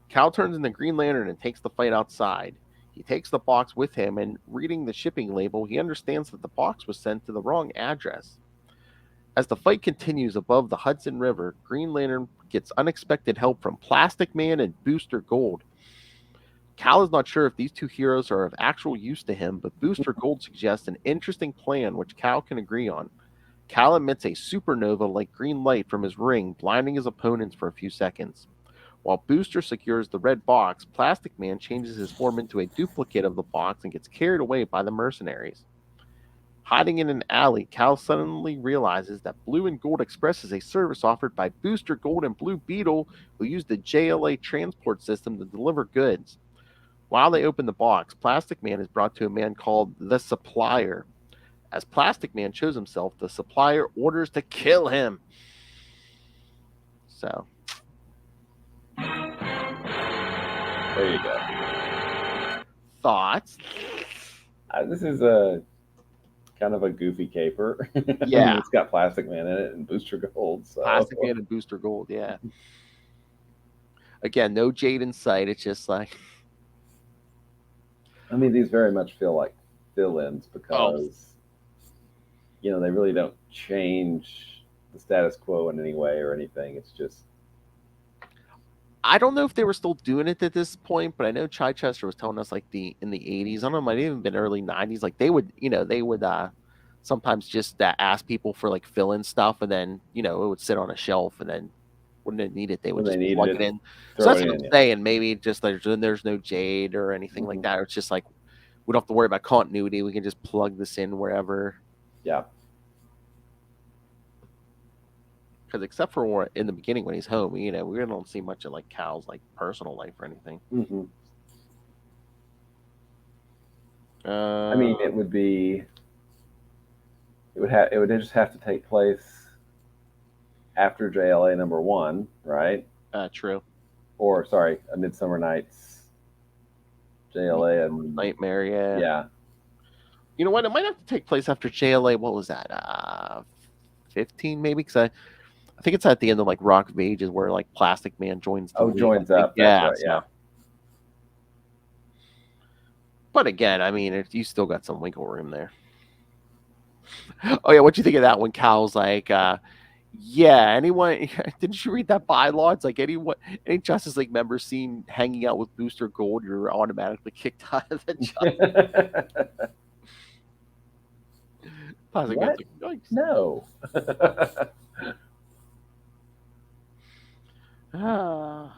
A: Cal turns into Green Lantern and takes the fight outside. He takes the box with him, and reading the shipping label, he understands that the box was sent to the wrong address. As the fight continues above the Hudson River, Green Lantern gets unexpected help from Plastic Man and Booster Gold. Cal is not sure if these two heroes are of actual use to him, but Booster Gold suggests an interesting plan which Cal can agree on. Cal emits a supernova-like green light from his ring, blinding his opponents for a few seconds. While Booster secures the red box, Plastic Man changes his form into a duplicate of the box and gets carried away by the mercenaries. Hiding in an alley, Cal suddenly realizes that Blue and Gold Express is a service offered by Booster Gold and Blue Beetle, who use the JLA transport system to deliver goods. While they open the box, Plastic Man is brought to a man called the Supplier. As Plastic Man shows himself, the Supplier orders to kill him. So
E: There you go.
A: thoughts?
E: This is a kind of a goofy caper.
A: Yeah.
E: It's got Plastic Man in it and Booster Gold. So.
A: Plastic Man and Booster Gold, yeah. Again, no Jade in sight. It's just like...
E: I mean, these very much feel like fill-ins because, they really don't change the status quo in any way or anything. It's just...
A: I don't know if they were still doing it at this point, but I know Chichester was telling us in the 80s, I don't know, it might have even been early 90s, like they would sometimes just ask people for like fill-in stuff, and then, it would sit on a shelf, and then when they need it, they would just plug it in. So that's what I'm saying. Maybe just there's no Jade or anything like that. Or it's just like, we don't have to worry about continuity. We can just plug this in wherever.
E: Yeah.
A: Because except for in the beginning when he's home, we don't see much of like Cal's like personal life or anything.
E: Mm-hmm. I mean, it would just have to take place after JLA #1, right?
A: True.
E: Or sorry, A Midsummer Night's JLA and
A: Nightmare, yeah.
E: Yeah.
A: You know what? It might have to take place after JLA. What was that? 15 maybe? Because I think it's at the end of like Rock of Ages where like Plastic Man joins.
E: Joins up.
A: Yeah,
E: that's right, yeah.
A: But again, I mean, you still got some wiggle room there. Oh yeah, what do you think of that when Cal's like, yeah, anyone? Didn't you read that bylaw? It's like any Justice League member seen hanging out with Booster Gold, you're automatically kicked out of the job.
E: What? Like, no.
A: Oh,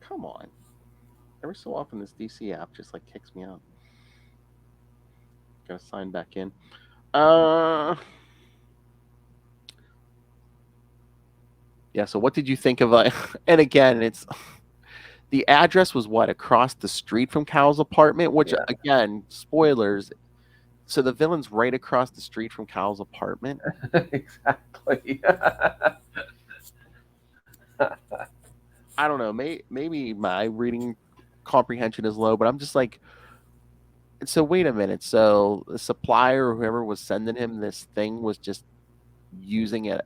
A: come on. Every so often this DC app just like kicks me out. Gotta sign back in. Yeah, so what did you think of and again, it's the address was what, across the street from Cal's apartment, which again, spoilers. So the villain's right across the street from Cal's apartment.
E: Exactly.
A: I don't know. Maybe my reading comprehension is low, but I'm just like, so wait a minute. So the Supplier or whoever was sending him this thing was just using a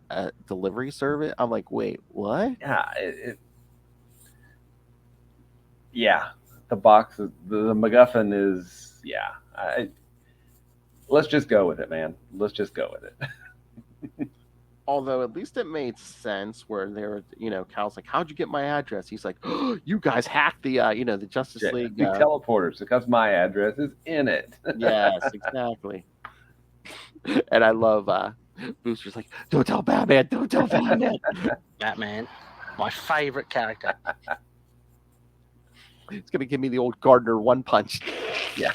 A: delivery service? I'm like, wait, what?
E: Yeah, the box is the MacGuffin is let's just go with it, man. Let's just go with it.
A: Although at least it made sense where they were, Cal's like, "How'd you get my address?" He's like, "Oh, you guys hacked the, the Justice League."
E: Big teleporters, because my address is in it.
A: Yes, exactly. And I love Booster's like, "Don't tell Batman, don't tell Batman."
F: Batman, my favorite character.
A: It's gonna give me the old Gardner one punch.
E: Yeah.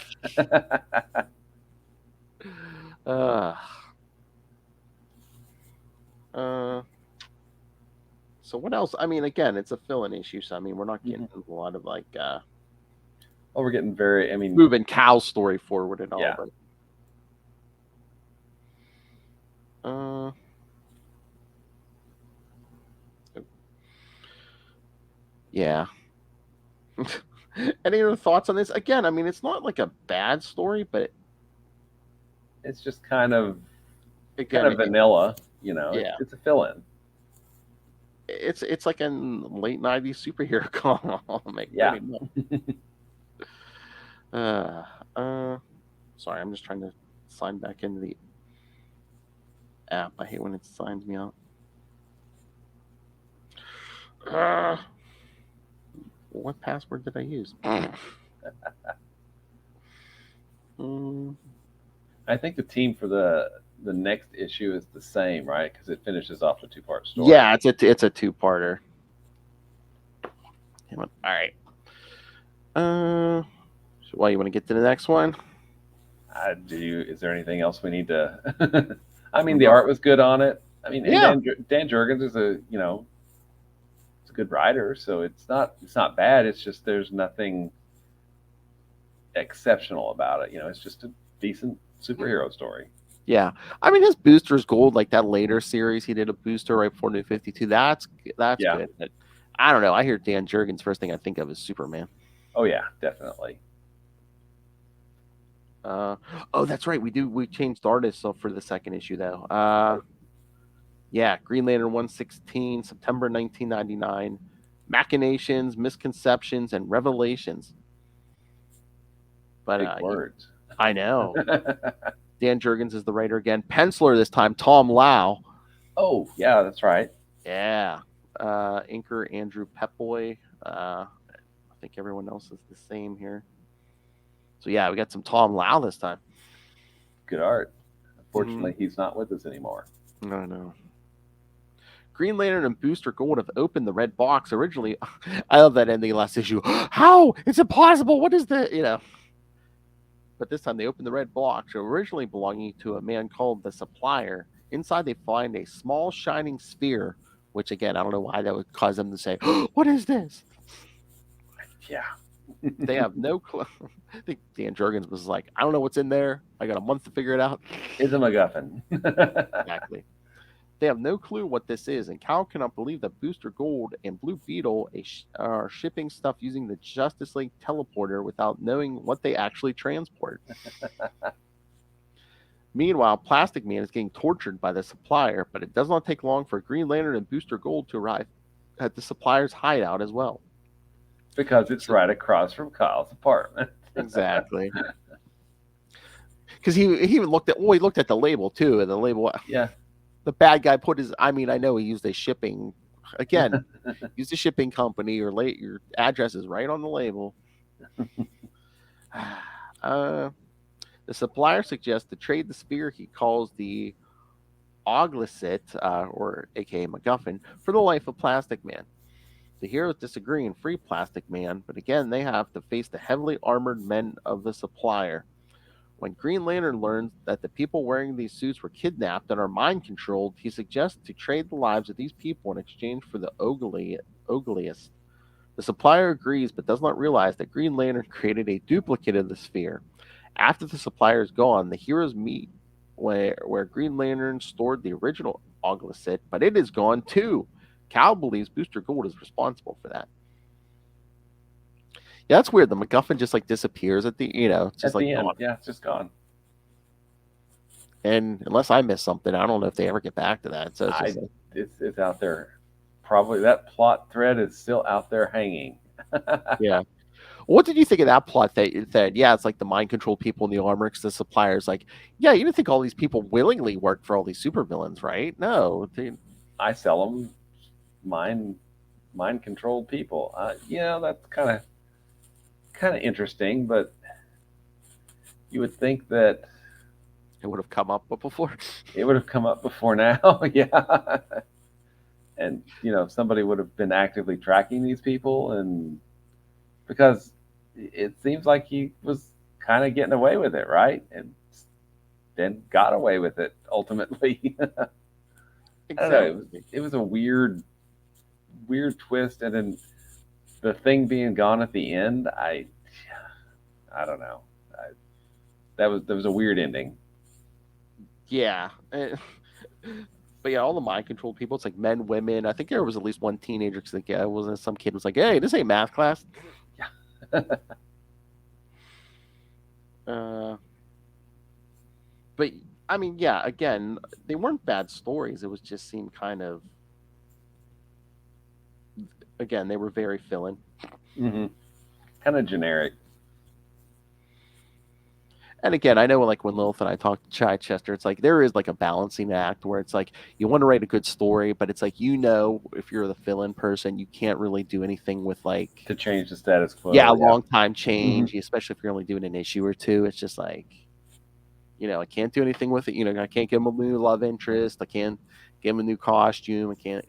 A: So what else? I mean, again, it's a fill-in issue, so I mean, we're not getting a lot of like
E: we're getting very,
A: moving Cal's story forward and all.
E: Yeah.
A: But, yeah. Any other thoughts on this? Again, I mean, it's not like a bad story, but
E: it's just kind of
A: again,
E: vanilla,
A: Yeah.
E: It's a fill-in.
A: It's like a late 90s superhero comic.
E: Yeah.
A: Sorry, I'm just trying to sign back into the app. I hate when it signs me out. What password did I use?
E: I think the team for the next issue is the same, right? Because it finishes off the 2-part story.
A: Yeah, it's a 2-parter. All right. So, well, you want to get to the next one?
E: Is there anything else we need to? I mean, the art was good on it. I mean,
A: Yeah.
E: Dan Jurgens is it's a good writer, so it's not bad. It's just there's nothing exceptional about it. It's just a decent superhero story.
A: Yeah, I mean his Booster's Gold, like that later series, he did a Booster right before New 52. That's
E: Yeah.
A: good. But I don't know. I hear Dan Jurgens, first thing I think of is Superman.
E: Oh yeah, definitely.
A: Oh, that's right. We changed artists for the second issue though. Yeah, Green Lantern 116, September 1999. Machinations, Misconceptions, and Revelations. But
E: Big words.
A: I know. Dan Jurgens is the writer again. Penciler this time, Tom Lau.
E: Oh, yeah, that's right.
A: Yeah. Inker, Andrew Pepoy. I think everyone else is the same here. So, yeah, we got some Tom Lau this time.
E: Good art. Unfortunately, he's not with us anymore.
A: No. Green Lantern and Booster Gold have opened the red box. Originally, I love that ending last issue. How? It's impossible. What is the, But this time they opened the red box, originally belonging to a man called the Supplier. Inside they find a small shining sphere, which again, I don't know why that would cause them to say, what is this?
E: Yeah.
A: They have no clue. I think Dan Jurgens was like, I don't know what's in there. I got a month to figure it out.
E: It's a MacGuffin.
A: Exactly. They have no clue what this is, and Cal cannot believe that Booster Gold and Blue Beetle are shipping stuff using the Justice League teleporter without knowing what they actually transport. Meanwhile, Plastic Man is getting tortured by the Supplier, but it does not take long for Green Lantern and Booster Gold to arrive at the Supplier's hideout as well.
E: Because it's right across from Kyle's apartment.
A: Exactly. Because he even looked at the label too, and the label.
E: Yeah.
A: The bad guy put his. I mean, I know he used a shipping. Again, use a shipping company or your address is right on the label. The Supplier suggests to trade the sphere he calls the Oglicit, or aka MacGuffin, for the life of Plastic Man. The heroes disagree and free Plastic Man, but again, they have to face the heavily armored men of the Supplier. When Green Lantern learns that the people wearing these suits were kidnapped and are mind-controlled, he suggests to trade the lives of these people in exchange for the Ogliest. The Supplier agrees, but does not realize that Green Lantern created a duplicate of the sphere. After the Supplier is gone, the heroes meet where Green Lantern stored the original Oglicit, but it is gone too. Cal believes Booster Gold is responsible for that. Yeah, that's weird. The MacGuffin just like disappears at the, just
E: at
A: like
E: the end.
A: gone.
E: Yeah, it's just gone.
A: And unless I missed something, I don't know if they ever get back to that. So
E: it's out there. Probably that plot thread is still out there hanging.
A: Yeah. What did you think of that plot that yeah, it's like the mind control people in the armor because the suppliers like, yeah, you didn't think all these people willingly worked for all these supervillains, right? No.
E: I sell them mind controlled people. Yeah, that's kind of interesting, but you would think that
A: it would have come up before.
E: It would have come up before now, yeah. And somebody would have been actively tracking these people, and because it seems like he was kind of getting away with it, right? And then got away with it ultimately. Exactly. I don't know. It was a weird twist, and then the thing being gone at the end. I don't know. That was a weird ending.
A: Yeah. But yeah, all the mind controlled people, it's like men, women. I think there was at least one teenager because like, yeah, wasn't some kid was like, hey, this ain't math class. Yeah. But I mean, yeah, again, they weren't bad stories. It was just seemed kind of, again, they were very fill-in.
E: Mm-hmm. Kind of generic.
A: And again, I know like when Lilith and I talked to Chichester, it's like there is like a balancing act where it's like you want to write a good story, but it's like if you're the fill-in person, you can't really do anything with like
E: to change the status quo.
A: Yeah, long time change, especially if you're only doing an issue or two. It's just like, I can't do anything with it. I can't give him a new love interest. I can't give him a new costume. I can't.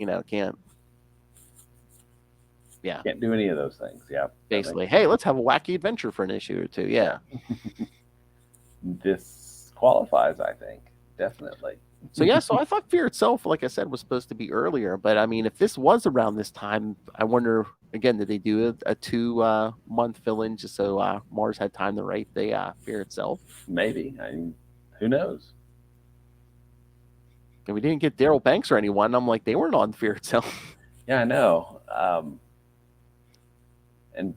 A: Yeah.
E: Can't do any of those things. Yeah.
A: Basically, hey, let's have a wacky adventure for an issue or two. Yeah.
E: This qualifies, I think, definitely.
A: So I thought Fear itself, like I said, was supposed to be earlier, but I mean, if this was around this time, I wonder again, did they do a 2-month fill-in just so Mars had time to write the Fear itself?
E: Maybe. I mean, who knows?
A: And we didn't get Daryl Banks or anyone. I'm like, they weren't on Fear itself.
E: Yeah, I know. And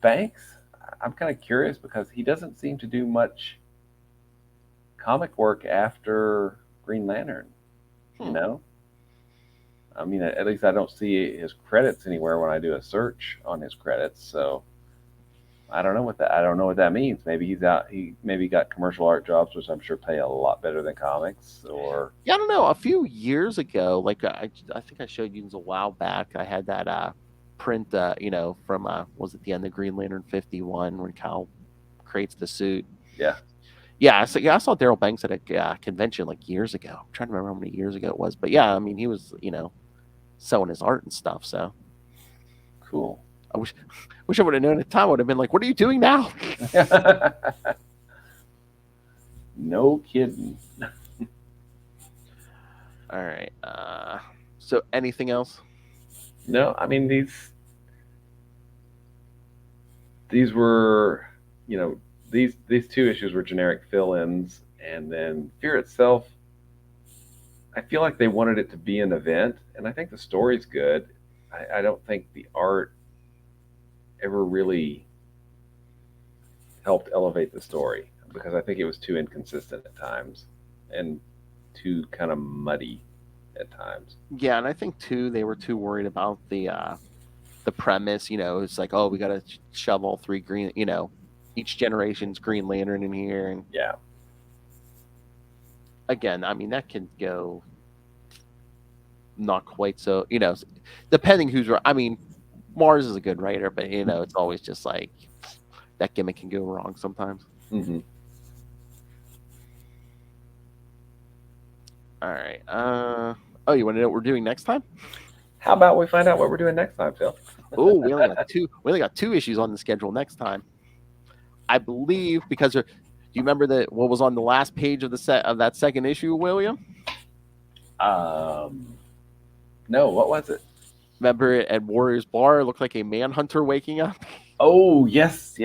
E: Banks, I'm kind of curious because he doesn't seem to do much comic work after Green Lantern. I mean, at least I don't see his credits anywhere when I do a search on his credits. So I don't know what that means. Maybe he's out. He maybe got commercial art jobs, which I'm sure pay a lot better than comics. Or
A: yeah, I don't know. A few years ago, like I think I showed you a while back. I had that print, from was it the end of Green Lantern 51 when Kyle creates the suit.
E: Yeah.
A: Yeah, so I saw Daryl Banks at a convention like years ago. I'm trying to remember how many years ago it was, but yeah, I mean, he was selling his art and stuff. So
E: cool.
A: I wish I would have known at the time. I would have been like, "What are you doing now?"
E: No kidding.
A: All right. So anything else?
E: No, I mean these were these 2 issues were generic fill-ins, and then Fear itself, I feel like they wanted it to be an event, and I think the story's good. I don't think the art ever really helped elevate the story because I think it was too inconsistent at times and too kind of muddy at times.
A: Yeah, and I think too they were too worried about the premise. It's like, oh, we got to shove all 3 green, each generation's Green Lantern in here, and
E: yeah.
A: Again, I mean that can go not quite so. Depending who's. I mean, Mars is a good writer, but it's always just like that gimmick can go wrong sometimes.
E: Mm-hmm.
A: All right. Oh, you want to know what we're doing next time?
E: How about we find out what we're doing next time, Phil?
A: Oh, we only got 2. We only got 2 issues on the schedule next time, I believe, because do you remember what was on the last page of that second issue, William?
E: No. What was it?
A: Remember at Warriors Bar, it looked like a manhunter waking up.
E: Oh, yes.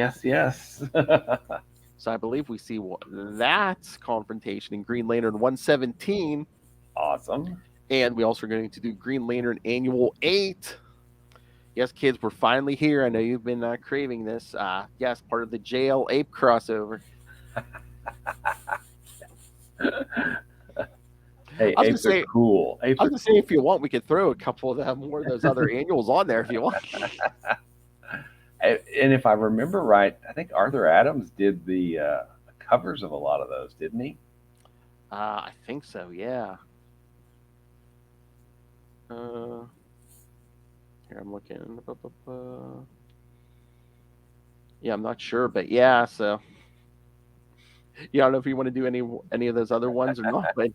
A: So I believe we see that confrontation in Green Lantern 117.
E: Awesome.
A: And we also are going to do Green Lantern Annual 8. Yes, kids, we're finally here. I know you've been craving this. Yes, part of the JL Ape crossover.
E: Hey, apes are cool.
A: I was going to say, if you want, we could throw a couple of more of those other annuals on there if you want.
E: And if I remember right, I think Arthur Adams did the covers of a lot of those, didn't he?
A: I think so, yeah. Here I'm looking. Yeah, I'm not sure, but yeah. So, yeah, I don't know if you want to do any of those other ones or not, but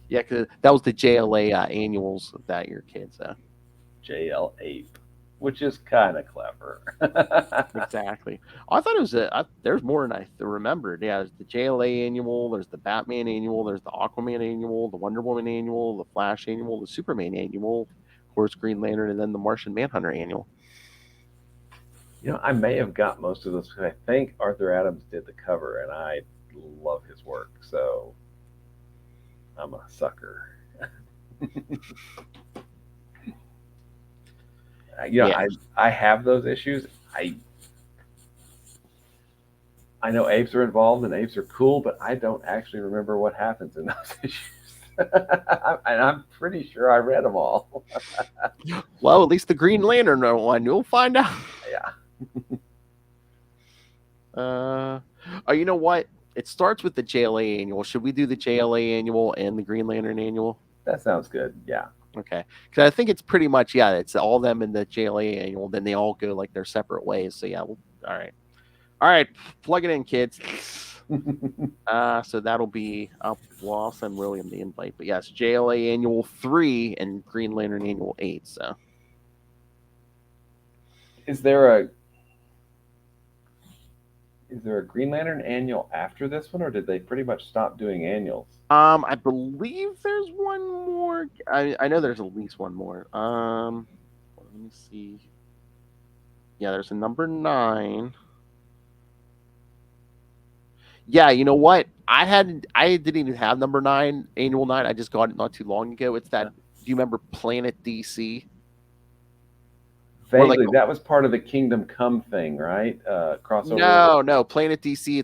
A: yeah, because that was the JLA annuals of that year, kids.
E: JL Ape, which is kind of clever.
A: Exactly. I thought it was there's more than I remembered. Yeah, there's the JLA annual, there's the Batman annual, there's the Aquaman annual, the Wonder Woman annual, the Flash annual, the Superman annual, of course, Green Lantern, and then the Martian Manhunter annual.
E: You know, I may have got most of those because I think Arthur Adams did the cover, and I love his work, so I'm a sucker.
A: Yeah.
E: I have those issues. I know apes are involved and apes are cool, but I don't actually remember what happens in those issues. And I'm pretty sure I read them all.
A: Well, at least the Green Lantern one, you'll find out.
E: Yeah.
A: You know what? It starts with the JLA annual. Should we do the JLA annual and the Green Lantern annual?
E: That sounds good. Yeah.
A: Okay. Because I think it's pretty much, yeah, it's all them in the JLA annual. Then they all go like their separate ways. So, yeah. All right. All right. Plug it in, kids. So that'll be, I'll send William the invite. But yes, JLA annual 3 and Green Lantern annual 8. So,
E: Is there a Green Lantern annual after this one, or did they pretty much stop doing annuals?
A: I believe there's one more. I know there's at least one more. Let me see. Yeah, there's a number 9. Yeah, you know what? I didn't even have number 9, annual 9. I just got it not too long ago. It's that. Do you remember Planet DC?
E: Vaguely, that was part of the Kingdom Come thing, right? Crossover.
A: No, Planet DC.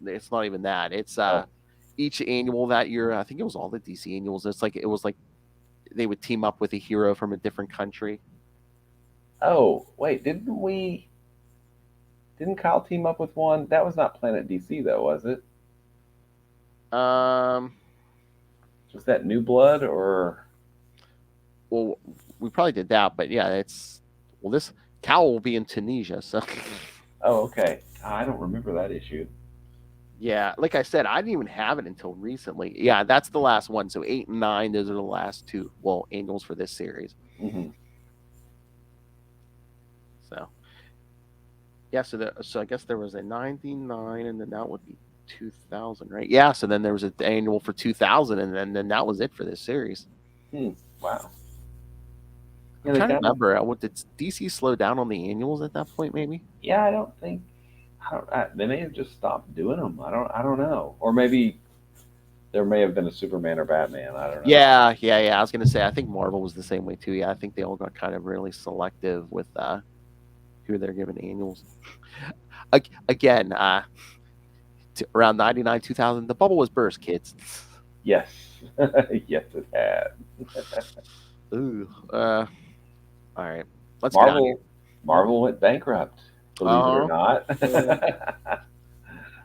A: It's not even that. It's each annual that year. I think it was all the DC annuals. It was like they would team up with a hero from a different country.
E: Oh wait, didn't Kyle team up with one? That was not Planet DC though, was it? Was that New Blood or?
A: Well, we probably did that, but yeah, this Cal will be in Tunisia, so.
E: Oh, okay. I don't remember that issue.
A: Yeah, like I said, I didn't even have it until recently. Yeah, that's the last one. So 8 and 9, those are the last two, annuals for this series.
E: Mm-hmm.
A: So, yeah, so I guess there was a 99, and then that would be 2000, right? Yeah, so then there was an annual for 2000, and then that was it for this series.
E: Wow.
A: I'm trying to remember. Did DC slow down on the annuals at that point? Maybe.
E: Yeah, I don't think. They may have just stopped doing them. I don't know. Or maybe there may have been a Superman or Batman. I don't know.
A: Yeah. I was gonna say I think Marvel was the same way too. Yeah, I think they all got kind of really selective with who they're giving annuals. Again, around 99, 2000, the bubble was burst, kids.
E: Yes, yes, it had.
A: Ooh. All right. Let's
E: Marvel went bankrupt. Believe it or not.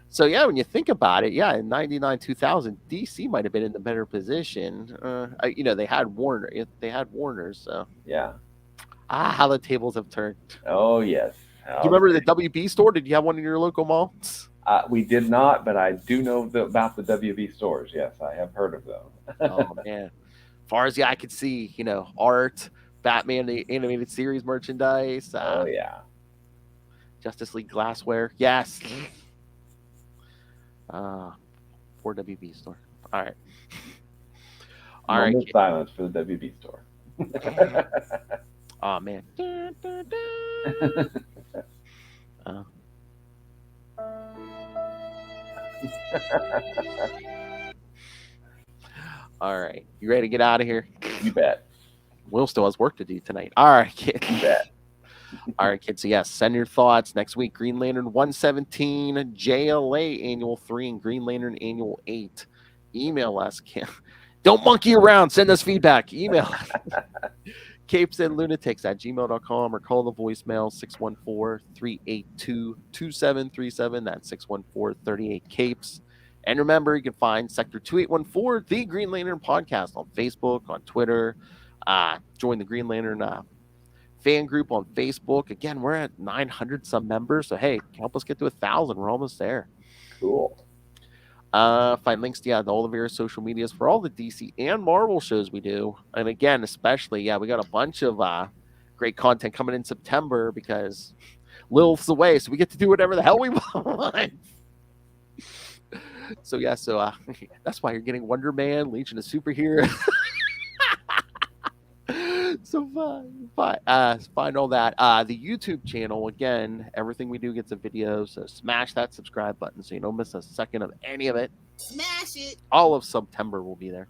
A: So yeah, when you think about it, yeah, in 99, 2000, DC might have been in the better position. They had Warner. They had Warner, so
E: yeah.
A: How the tables have turned.
E: Oh yes.
A: Do you remember the WB store? Did you have one in your local mall?
E: We did not, but I do know about the WB stores. Yes, I have heard of them.
A: Oh man, far as the eye could see, art, Batman the animated series merchandise.
E: Oh yeah.
A: Justice League glassware. Yes. Poor WB store. All right. All right.
E: Silence for the WB store.
A: Oh man. All right. You ready to get out of here?
E: You bet.
A: Will still has work to do tonight. All right, kid.
E: You bet.
A: All right, kids. So yes, send your thoughts next week. Green Lantern 117, JLA Annual 3, and Green Lantern Annual 8. Email us. Don't monkey around. Send us feedback. Email us. CapesandLunatics@gmail.com or call the voicemail 614-382-2737. That's 614-38-CAPES. And remember, you can find Sector 2814, The Green Lantern Podcast, on Facebook, on Twitter. Join the Green Lantern fan group on Facebook. Again, we're at 900 some members, so hey, help us get to 1,000. We're almost there.
E: Cool.
A: Find links to all the various social medias for all the DC and Marvel shows we do. And again, especially, we got a bunch of great content coming in September because Lilith's away, so we get to do whatever the hell we want. So that's why you're getting Wonder Man, Legion of Superheroes. So find all that. The YouTube channel, again, everything we do gets a video, so smash that subscribe button so you don't miss a second of any of it.
H: Smash it.
A: All of September will be there.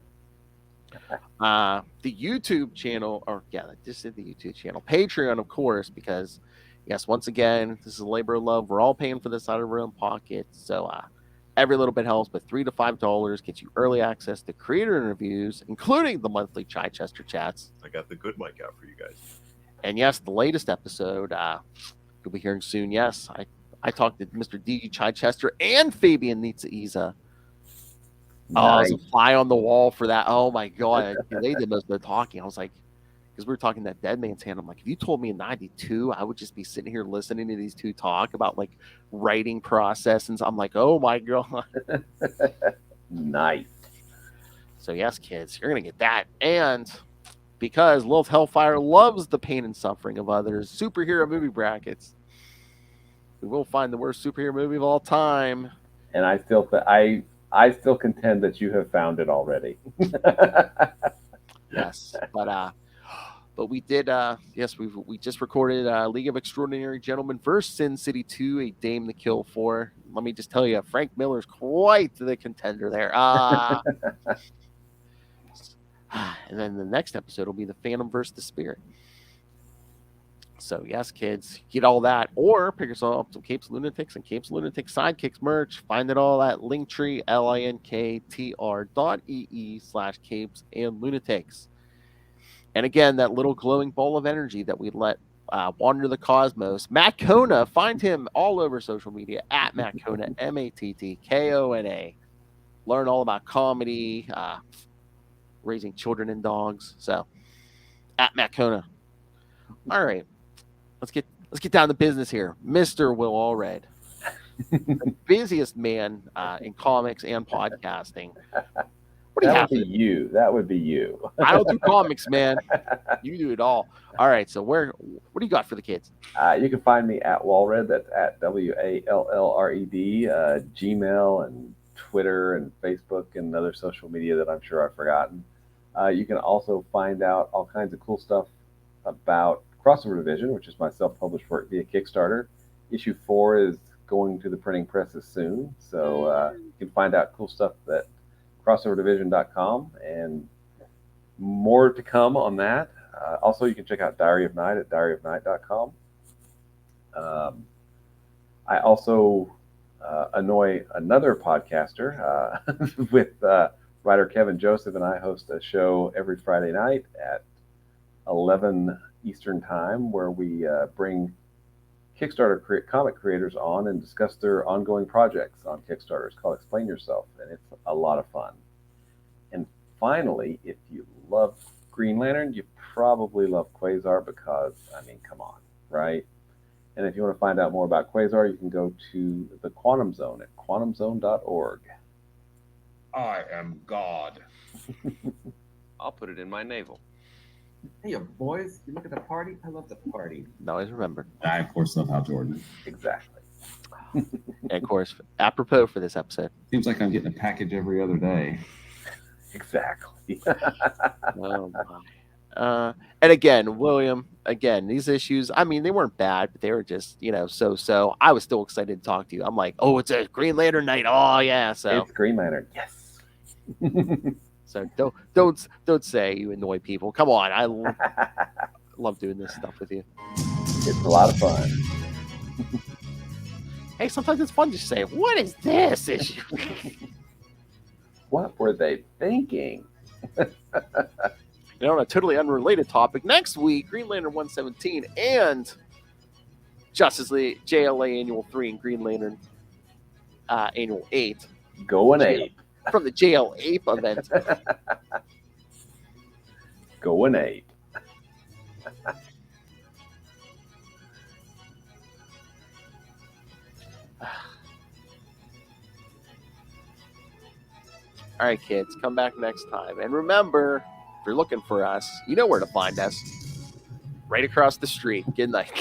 A: The YouTube channel, just the YouTube channel. Patreon, of course, because yes, once again, this is a labor of love. We're all paying for this out of our own pockets, so every little bit helps, but $3 to $5 gets you early access to creator interviews, including the monthly Chichester chats.
G: I got the good mic out for you guys.
A: And yes, the latest episode you'll be hearing soon. Yes, I talked to Mr. D. Chichester and Fabian Nietzsche. Oh, I was a fly on the wall for that. Oh my god, they did most of the talking. I was like, because we were talking that Dead Man's Hand. I'm like, if you told me in '92, I would just be sitting here listening to these two talk about like writing process, and I'm like, oh my god.
E: Nice.
A: So yes, kids, you're gonna get that, and because Lilith Hellfire loves the pain and suffering of others, superhero movie brackets. We will find the worst superhero movie of all time,
E: and I still contend that you have found it already.
A: Yes, but we did. We just recorded League of Extraordinary Gentlemen vs. Sin City 2, A Dame to Kill For. Let me just tell you, Frank Miller's quite the contender there. And then the next episode will be the Phantom vs. the Spirit. So yes, kids, get all that, or pick yourself up some Capes Lunatics and Capes Lunatics Sidekicks merch. Find it all at Linktree, linktr.ee/Capes and Lunatics. And again, that little glowing ball of energy that we let wander the cosmos. Matt Kona, find him all over social media at Matt Kona, MATTKONA. Learn all about comedy, raising children and dogs. So, at Matt Kona. All right, let's get down to business here, Mr. Will Allred, the busiest man in comics and podcasting.
E: That would be you.
A: I don't do comics, man. You do it all. All right. So what do you got for the kids?
E: You can find me at Wallred. That's at WALLRED. Gmail and Twitter and Facebook and other social media that I'm sure I've forgotten. You can also find out all kinds of cool stuff about Crossover Division, which is my self-published work via Kickstarter. Issue 4 is going to the printing presses soon, so you can find out cool stuff at CrossoverDivision.com, and more to come on that. Also, you can check out Diary of Night at diaryofnight.com. I also annoy another podcaster with writer Kevin Joseph, and I host a show every Friday night at 11 Eastern Time where we bring Kickstarter comic creators on and discuss their ongoing projects on Kickstarter. It's called Explain Yourself, and it's a lot of fun. And finally, if you love Green Lantern, you probably love Quasar because, come on, right? And if you want to find out more about Quasar, you can go to the Quantum Zone at quantumzone.org.
G: I am God.
K: I'll put it in my navel.
C: Hey, boys, you look at the party? I love the party.
A: Always remember.
C: I, of course, love Hal Jordan.
E: Exactly.
A: And of course, apropos for this episode.
C: Seems like I'm getting a package every other day.
E: Exactly.
A: Oh my. And again, William, these issues, they weren't bad, but they were just, so. I was still excited to talk to you. I'm like, oh, it's a Green Lantern night. Oh yeah. So
E: it's Green Lantern. Yes.
A: So don't say you annoy people. Come on, I love doing this stuff with you.
E: It's a lot of fun.
A: Hey, sometimes it's fun to say, "What is this issue?"
E: What were they thinking?
A: on a totally unrelated topic, next week, Green Lantern 117 and Justice League JLA Annual 3 and Green Lantern Annual 8.
E: Going ape.
A: From the JL Ape event.
E: Going ape.
A: All right, kids, come back next time. And remember, if you're looking for us, you know where to find us. Right across the street. Good night.